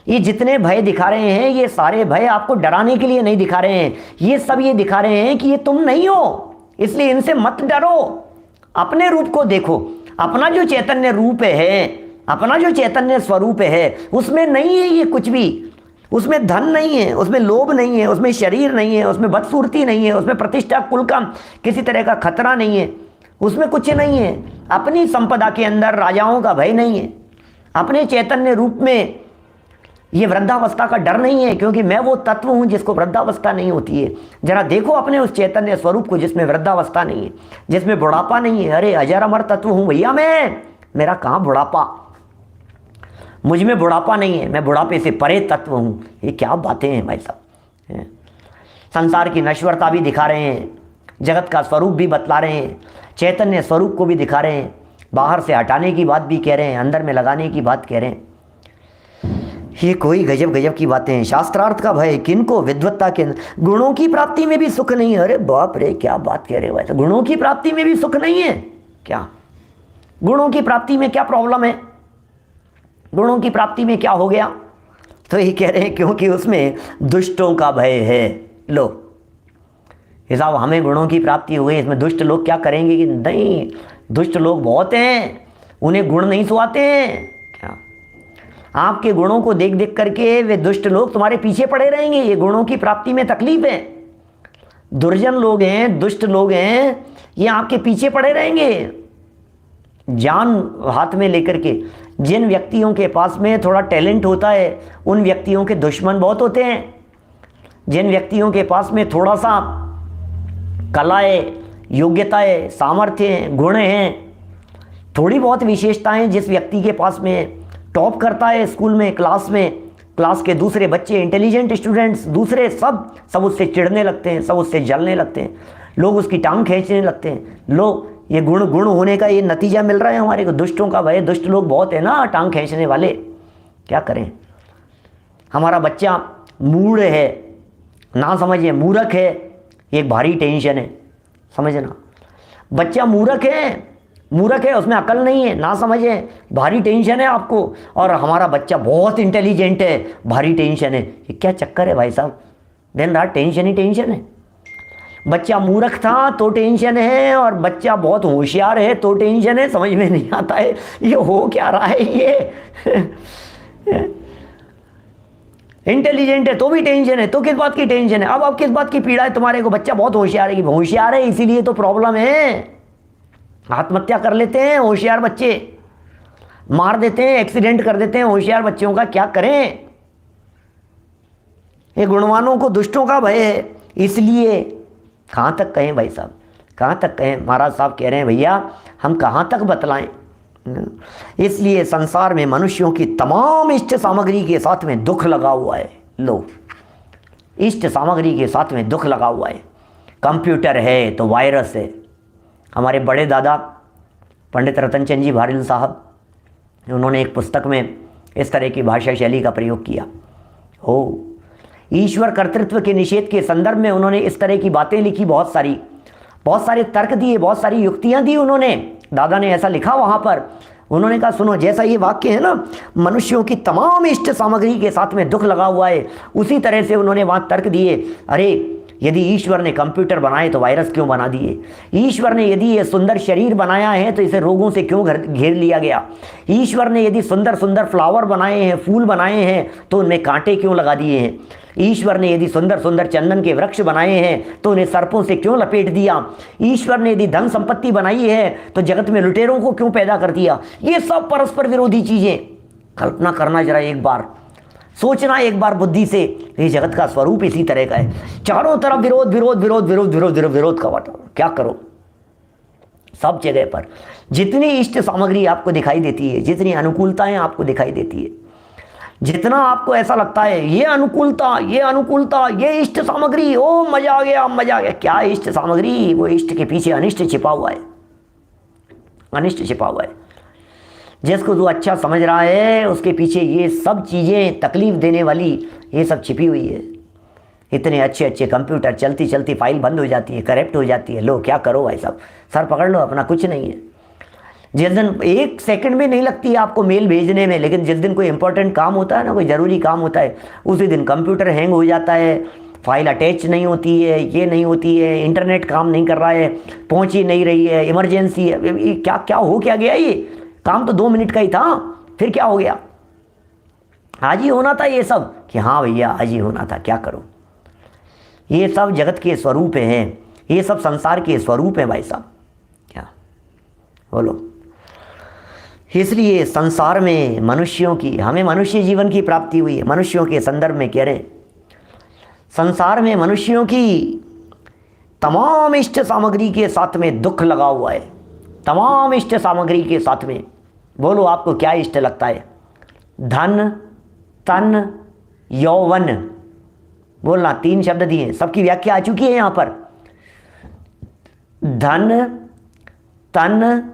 ये जितने भय दिखा रहे हैं, ये सारे भय आपको डराने के लिए नहीं दिखा रहे हैं। ये सब ये दिखा रहे हैं कि ये तुम नहीं हो, इसलिए इनसे मत डरो। अपने रूप को देखो, अपना जो चैतन्य रूप है, अपना जो चैतन्य स्वरूप है, उसमें नहीं है ये कुछ भी। उसमें धन नहीं है, उसमें लोभ नहीं है, उसमें शरीर नहीं है, उसमें बदसूरती नहीं है, उसमें प्रतिष्ठा कुल का किसी तरह का खतरा नहीं है, उसमें कुछ नहीं है। अपनी संपदा के अंदर राजाओं का भय नहीं है। अपने चैतन्य रूप में ये वृद्धावस्था का डर नहीं है, क्योंकि मैं वो तत्व हूँ जिसको वृद्धावस्था नहीं होती है। जरा देखो अपने उस चैतन्य स्वरूप को जिसमें वृद्धावस्था नहीं है, जिसमें बुढ़ापा नहीं है। अरे अजर अमर तत्व हूँ भैया मैं, मेरा कहाँ बुढ़ापा, मुझ में बुढ़ापा नहीं है, मैं बुढ़ापे से परे तत्व हूँ। ये क्या बातें हैं भाई साहब। संसार की नश्वरता भी दिखा रहे हैं, जगत का स्वरूप भी बतला रहे हैं, चैतन्य स्वरूप को भी दिखा रहे हैं, बाहर से हटाने की बात भी कह रहे हैं, अंदर में लगाने की बात कह रहे हैं। ये कोई गजब गजब की बातें हैं। शास्त्रार्थ का भय किनको? विद्वत्ता के। गुणों की प्राप्ति में भी सुख नहीं है। अरे बाप रे, क्या बात कह रहे हो भाई? गुणों की प्राप्ति में भी सुख नहीं है क्या? गुणों की प्राप्ति में क्या प्रॉब्लम है? गुणों की प्राप्ति में क्या हो गया? तो ये कह रहे हैं क्योंकि उसमें दुष्टों का भय है। लो हिसाब, हमें गुणों की प्राप्ति हो गई, इसमें दुष्ट लोग क्या करेंगे? कि नहीं, दुष्ट लोग बहुत हैं, उन्हें गुण नहीं सुहाते हैं क्या? आपके गुणों को देख देख करके वे दुष्ट लोग तुम्हारे पीछे पड़े रहेंगे। ये गुणों की प्राप्ति में तकलीफ है। दुर्जन लोग हैं, दुष्ट लोग हैं, ये आपके पीछे पड़े रहेंगे जान हाथ में लेकर के। जिन व्यक्तियों के पास में थोड़ा टैलेंट होता है, उन व्यक्तियों के दुश्मन बहुत होते हैं। जिन व्यक्तियों के पास में थोड़ा सा कलाएं, योग्यताएं, सामर्थ्य हैं, गुण हैं, थोड़ी बहुत विशेषताएं जिस व्यक्ति के पास में, टॉप करता है स्कूल में, क्लास में, क्लास के दूसरे बच्चे, इंटेलिजेंट स्टूडेंट्स, दूसरे सब उससे चिढ़ने लगते हैं, सब उससे जलने लगते हैं, लोग उसकी टांग खींचने लगते हैं। लोग ये गुण गुण होने का ये नतीजा मिल रहा है हमारे को। दुष्टों का भय, दुष्ट लोग बहुत है ना टांग खींचने वाले, क्या करें। हमारा बच्चा मूढ़ है, ना समझे, मूर्ख है, एक भारी टेंशन है, समझना। बच्चा मूर्ख है, उसमें अकल नहीं है, ना समझे, भारी टेंशन है आपको। और हमारा बच्चा बहुत इंटेलिजेंट है, भारी टेंशन है। ये क्या चक्कर है भाई साहब, दिन रात टेंशन ही टेंशन है। बच्चा मूर्ख था तो टेंशन है, और बच्चा बहुत होशियार है तो टेंशन है। समझ में नहीं आता है ये हो क्या रहा है। ये इंटेलिजेंट है तो भी टेंशन है, तो किस बात की टेंशन है। अब किस बात की पीड़ा है तुम्हारे को। बच्चा बहुत होशियार है, होशियार है इसीलिए तो प्रॉब्लम है। आत्महत्या कर लेते हैं होशियार बच्चे, मार देते हैं, एक्सीडेंट कर देते हैं होशियार बच्चों का, क्या करें। ये गुणवानों को दुष्टों का भय है, इसलिए कहाँ तक कहें भाई साहब, कहाँ तक कहें। महाराज साहब कह रहे हैं भैया हम कहाँ तक बतलाएं। इसलिए संसार में मनुष्यों की तमाम इष्ट सामग्री के साथ में दुख लगा हुआ है। लो, इष्ट सामग्री के साथ में दुख लगा हुआ है। कंप्यूटर है तो वायरस है। हमारे बड़े दादा पंडित रतनचंद जी भारिल साहब, उन्होंने एक पुस्तक में इस तरह की भाषा शैली का प्रयोग किया। ईश्वर कर्तृत्व के निषेध के संदर्भ में उन्होंने इस तरह की बातें लिखी, बहुत सारे तर्क दिए, बहुत सारी युक्तियां दी उन्होंने। दादा ने ऐसा लिखा वहाँ पर, उन्होंने कहा सुनो, जैसा ये वाक्य है ना, मनुष्यों की तमाम इष्ट सामग्री के साथ में दुख लगा हुआ है, उसी तरह से उन्होंने वहाँ तर्क दिए। अरे यदि ईश्वर ने कंप्यूटर बनाए तो वायरस क्यों बना दिए। ईश्वर ने यदि ये सुंदर शरीर बनाया है तो इसे रोगों से क्यों घेर लिया गया। ईश्वर ने यदि सुंदर सुंदर फ्लावर बनाए हैं, फूल बनाए हैं, तो उनमें कांटे क्यों लगा दिए हैं। ईश्वर ने यदि सुंदर सुंदर चंदन के वृक्ष बनाए हैं तो उन्हें सर्पों से क्यों लपेट दिया। ईश्वर ने यदि धन संपत्ति बनाई है तो जगत में लुटेरों को क्यों पैदा कर दिया। ये सब परस्पर विरोधी चीजें। कल्पना करना जरा एक बार, सोचना एक बार बुद्धि से, ये जगत का स्वरूप इसी तरह का है। चारों तरफ विरोध विरोध विरोध विरोध विरोध विरोध का वातावरण, क्या करो। सब जगह पर जितनी इष्ट सामग्री आपको दिखाई देती है, जितनी अनुकूलताएं आपको दिखाई देती है, जितना आपको ऐसा लगता है ये अनुकूलता, ये अनुकूलता, ये इष्ट सामग्री, ओ मजा आ गया, मजा आ गया। क्या इष्ट सामग्री, वो इष्ट के पीछे अनिष्ट छिपा हुआ है, अनिष्ट छिपा हुआ है। जिसको जो अच्छा समझ रहा है उसके पीछे ये सब चीज़ें तकलीफ देने वाली ये सब छिपी हुई है। इतने अच्छे अच्छे कंप्यूटर, चलती चलती फाइल बंद हो जाती है, करप्ट हो जाती है। लो क्या करो भाई साहब, सर पकड़ लो अपना, कुछ नहीं है। जिस दिन 1 सेकंड भी नहीं लगती है आपको मेल भेजने में, लेकिन जिस दिन कोई इंपॉर्टेंट काम होता है ना, कोई ज़रूरी काम होता है, उसी दिन कंप्यूटर हैंग हो जाता है, फाइल अटैच नहीं होती है, ये नहीं होती है, इंटरनेट काम नहीं कर रहा है, पहुँच ही नहीं रही है, इमरजेंसी है। क्या क्या हो क्या गया, ये काम तो 2 मिनट का ही था, फिर क्या हो गया। आज ही होना था ये सब, कि हाँ भैया आज ही होना था, क्या करो। ये सब जगत के स्वरूप हैं, ये सब संसार के स्वरूप हैं भाई साहब, क्या बोलो। इसलिए संसार में मनुष्यों की, हमें मनुष्य जीवन की प्राप्ति हुई है। मनुष्यों के संदर्भ में कह रहे हैं, संसार में मनुष्यों की तमाम इष्ट सामग्री के साथ में दुख लगा हुआ है। तमाम इष्ट सामग्री के साथ में, बोलो आपको क्या इष्ट लगता है। धन, तन, यौवन, बोलना, 3 शब्द दिए, सबकी व्याख्या आ चुकी है यहां पर। धन, तन,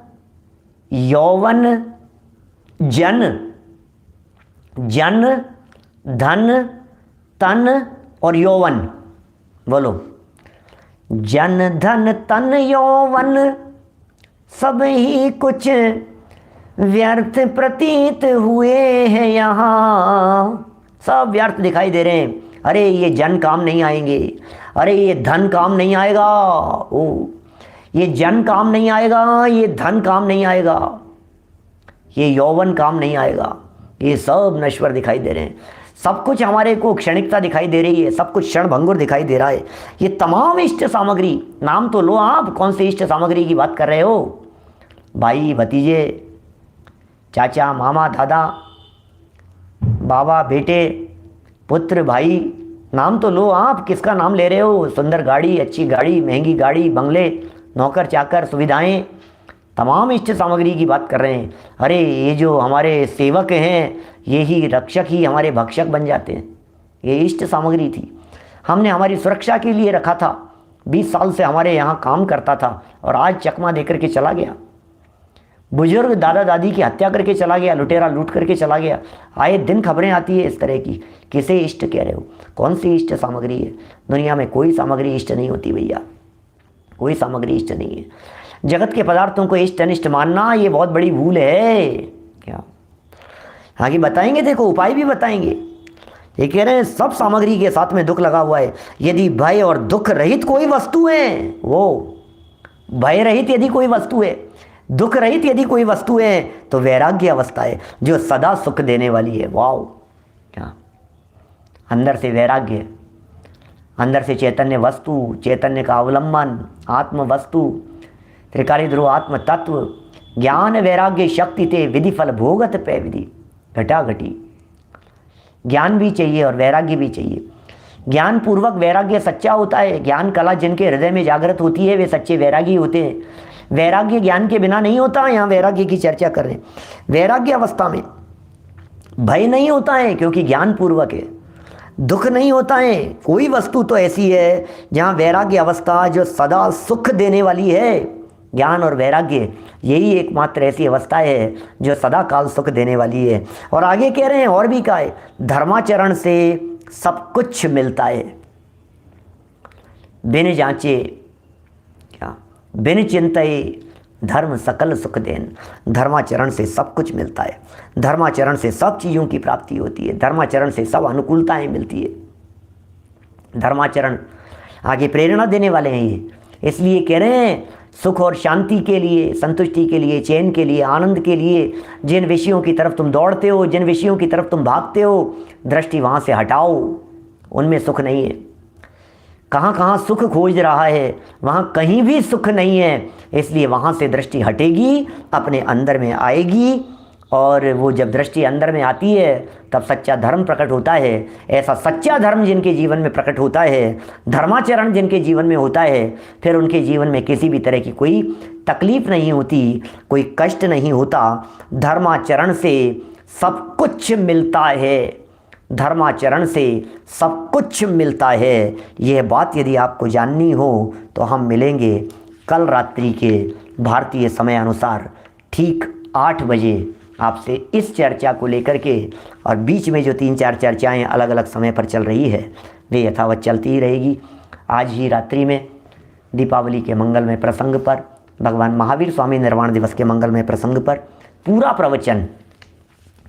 यौवन, जन, जन, धन, तन और यौवन। बोलो, जन धन तन यौवन सब ही कुछ व्यर्थ प्रतीत हुए हैं यहाँ। सब व्यर्थ दिखाई दे रहे हैं। अरे ये जन काम नहीं आएंगे, अरे ये धन काम नहीं आएगा, ओ ये जन काम नहीं आएगा, ये धन काम नहीं आएगा, ये यौवन काम नहीं आएगा। ये सब नश्वर दिखाई दे रहे हैं। सब कुछ हमारे को क्षणिकता दिखाई दे रही है, सब कुछ क्षण भंगुर दिखाई दे रहा है। ये तमाम इष्ट सामग्री, नाम तो लो आप, कौन सी इष्ट सामग्री की बात कर रहे हो। भाई भतीजे, चाचा, मामा, दादा, बाबा, बेटे, पुत्र, भाई, नाम तो लो आप, किसका नाम ले रहे हो। सुंदर गाड़ी, अच्छी गाड़ी, महंगी गाड़ी, बंगले, नौकर चाकर, सुविधाएं, तमाम इष्ट सामग्री की बात कर रहे हैं। अरे ये जो हमारे सेवक हैं, ये ही रक्षक ही हमारे भक्षक बन जाते हैं। ये इष्ट सामग्री थी, हमने हमारी सुरक्षा के लिए रखा था, 20 साल से हमारे यहाँ काम करता था और आज चकमा दे करके चला गया। बुजुर्ग दादा दादी की हत्या करके चला गया, लुटेरा लूट करके चला गया। आए दिन खबरें आती है इस तरह की। किसे इष्ट कह रहे हो? कौन सी इष्ट सामग्री है? दुनिया में कोई सामग्री इष्ट नहीं होती भैया, कोई सामग्री इष्ट नहीं है। जगत के पदार्थों को इष्ट अनिष्ट मानना ये बहुत बड़ी भूल है। क्या आगे बताएंगे, देखो उपाय भी बताएंगे। ये कह रहे हैं सब सामग्री के साथ में दुख लगा हुआ है। यदि भय और दुख रहित कोई वस्तु है, वो भय रहित यदि कोई वस्तु है, दुख रहित यदि कोई वस्तु है, तो वैराग्य अवस्था है जो सदा सुख देने वाली है। वाओ, क्या अंदर से वैराग्य, अंदर से चैतन्य वस्तु, चैतन्य का अवलंबन, आत्म वस्तु, त्रिकाली ध्रुव आत्म तत्व, ज्ञान वैराग्य शक्ति ते विधि फल भोगत पे विधि घटा घटी। ज्ञान भी चाहिए और वैराग्य भी चाहिए। ज्ञान पूर्वक वैराग्य सच्चा होता है। ज्ञान कला जिनके हृदय में जागृत होती है वे सच्चे वैरागी होते हैं। वैराग्य ज्ञान के बिना नहीं होता। यहाँ वैराग्य की चर्चा कर रहे हैं। वैराग्य अवस्था में भय नहीं होता है क्योंकि ज्ञान पूर्वक है। दुख नहीं होता है। कोई वस्तु तो ऐसी है जहाँ वैराग्य अवस्था जो सदा सुख देने वाली है। ज्ञान और वैराग्य यही एकमात्र ऐसी अवस्था है जो सदा काल सुख देने वाली है। और आगे कह रहे हैं और भी कहा है, धर्माचरण से सब कुछ मिलता है। बिन जांचे, क्या बिन चिंतये धर्म सकल सुख देन। धर्माचरण से सब कुछ मिलता है। धर्माचरण से सब चीज़ों की प्राप्ति होती है। धर्माचरण से सब अनुकूलताएं मिलती है। धर्माचरण आगे प्रेरणा देने वाले हैं ये, इसलिए कह रहे हैं सुख और शांति के लिए, संतुष्टि के लिए, चैन के लिए, आनंद के लिए जिन विषयों की तरफ तुम दौड़ते हो, जिन विषयों की तरफ तुम भागते हो, दृष्टि वहाँ से हटाओ। उनमें सुख नहीं है। कहाँ कहाँ सुख खोज रहा है, वहाँ कहीं भी सुख नहीं है। इसलिए वहाँ से दृष्टि हटेगी, अपने अंदर में आएगी, और वो जब दृष्टि अंदर में आती है तब सच्चा धर्म प्रकट होता है। ऐसा सच्चा धर्म जिनके जीवन में प्रकट होता है, धर्माचरण जिनके जीवन में होता है, फिर उनके जीवन में किसी भी तरह की कोई तकलीफ नहीं होती, कोई कष्ट नहीं होता। धर्माचरण से सब कुछ मिलता है। धर्माचरण से सब कुछ मिलता है। यह बात यदि आपको जाननी हो तो हम मिलेंगे कल रात्रि के भारतीय समय अनुसार ठीक 8 बजे आपसे इस चर्चा को लेकर के। और बीच में जो 3-4 चर्चाएं अलग अलग समय पर चल रही है वे यथावत चलती ही रहेगी। आज ही रात्रि में दीपावली के मंगलमय प्रसंग पर, भगवान महावीर स्वामी निर्वाण दिवस के मंगलमय प्रसंग पर पूरा प्रवचन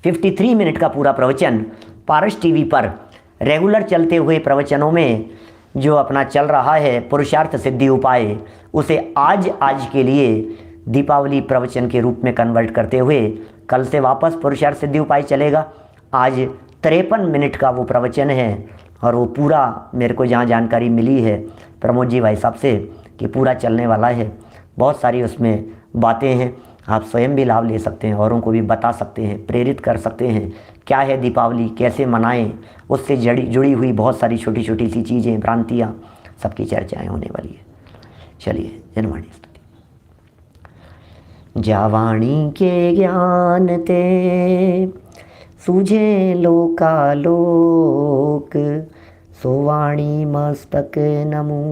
53 मिनट का पूरा प्रवचन पारस टीवी पर रेगुलर चलते हुए प्रवचनों में जो अपना चल रहा है पुरुषार्थ सिद्धि उपाय, उसे आज के लिए दीपावली प्रवचन के रूप में कन्वर्ट करते हुए कल से वापस पुरुषार्थ सिद्धि उपाय चलेगा। आज 53 मिनट का वो प्रवचन है और वो पूरा मेरे को जहाँ जानकारी मिली है प्रमोद जी भाई साहब से कि पूरा चलने वाला है। बहुत सारी उसमें बातें हैं, आप स्वयं भी लाभ ले सकते हैं, औरों को भी बता सकते हैं, प्रेरित कर सकते हैं क्या है दीपावली, कैसे मनाएं, उससे जुड़ी हुई बहुत सारी छोटी छोटी सी चीज़ें, भ्रांतियाँ, सबकी चर्चाएँ होने वाली है। चलिए जनवाणी स्तुति। जावाणी के ज्ञान ते सूझे लोकालोक, सोवाणी मस्तक नमू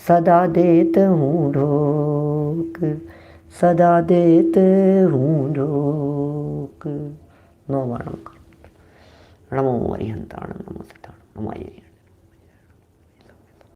सदा देत हूँ ढोक, सदा देत हूँ ढोक। नमो अरिहंताण नमो सिद्धाण नमो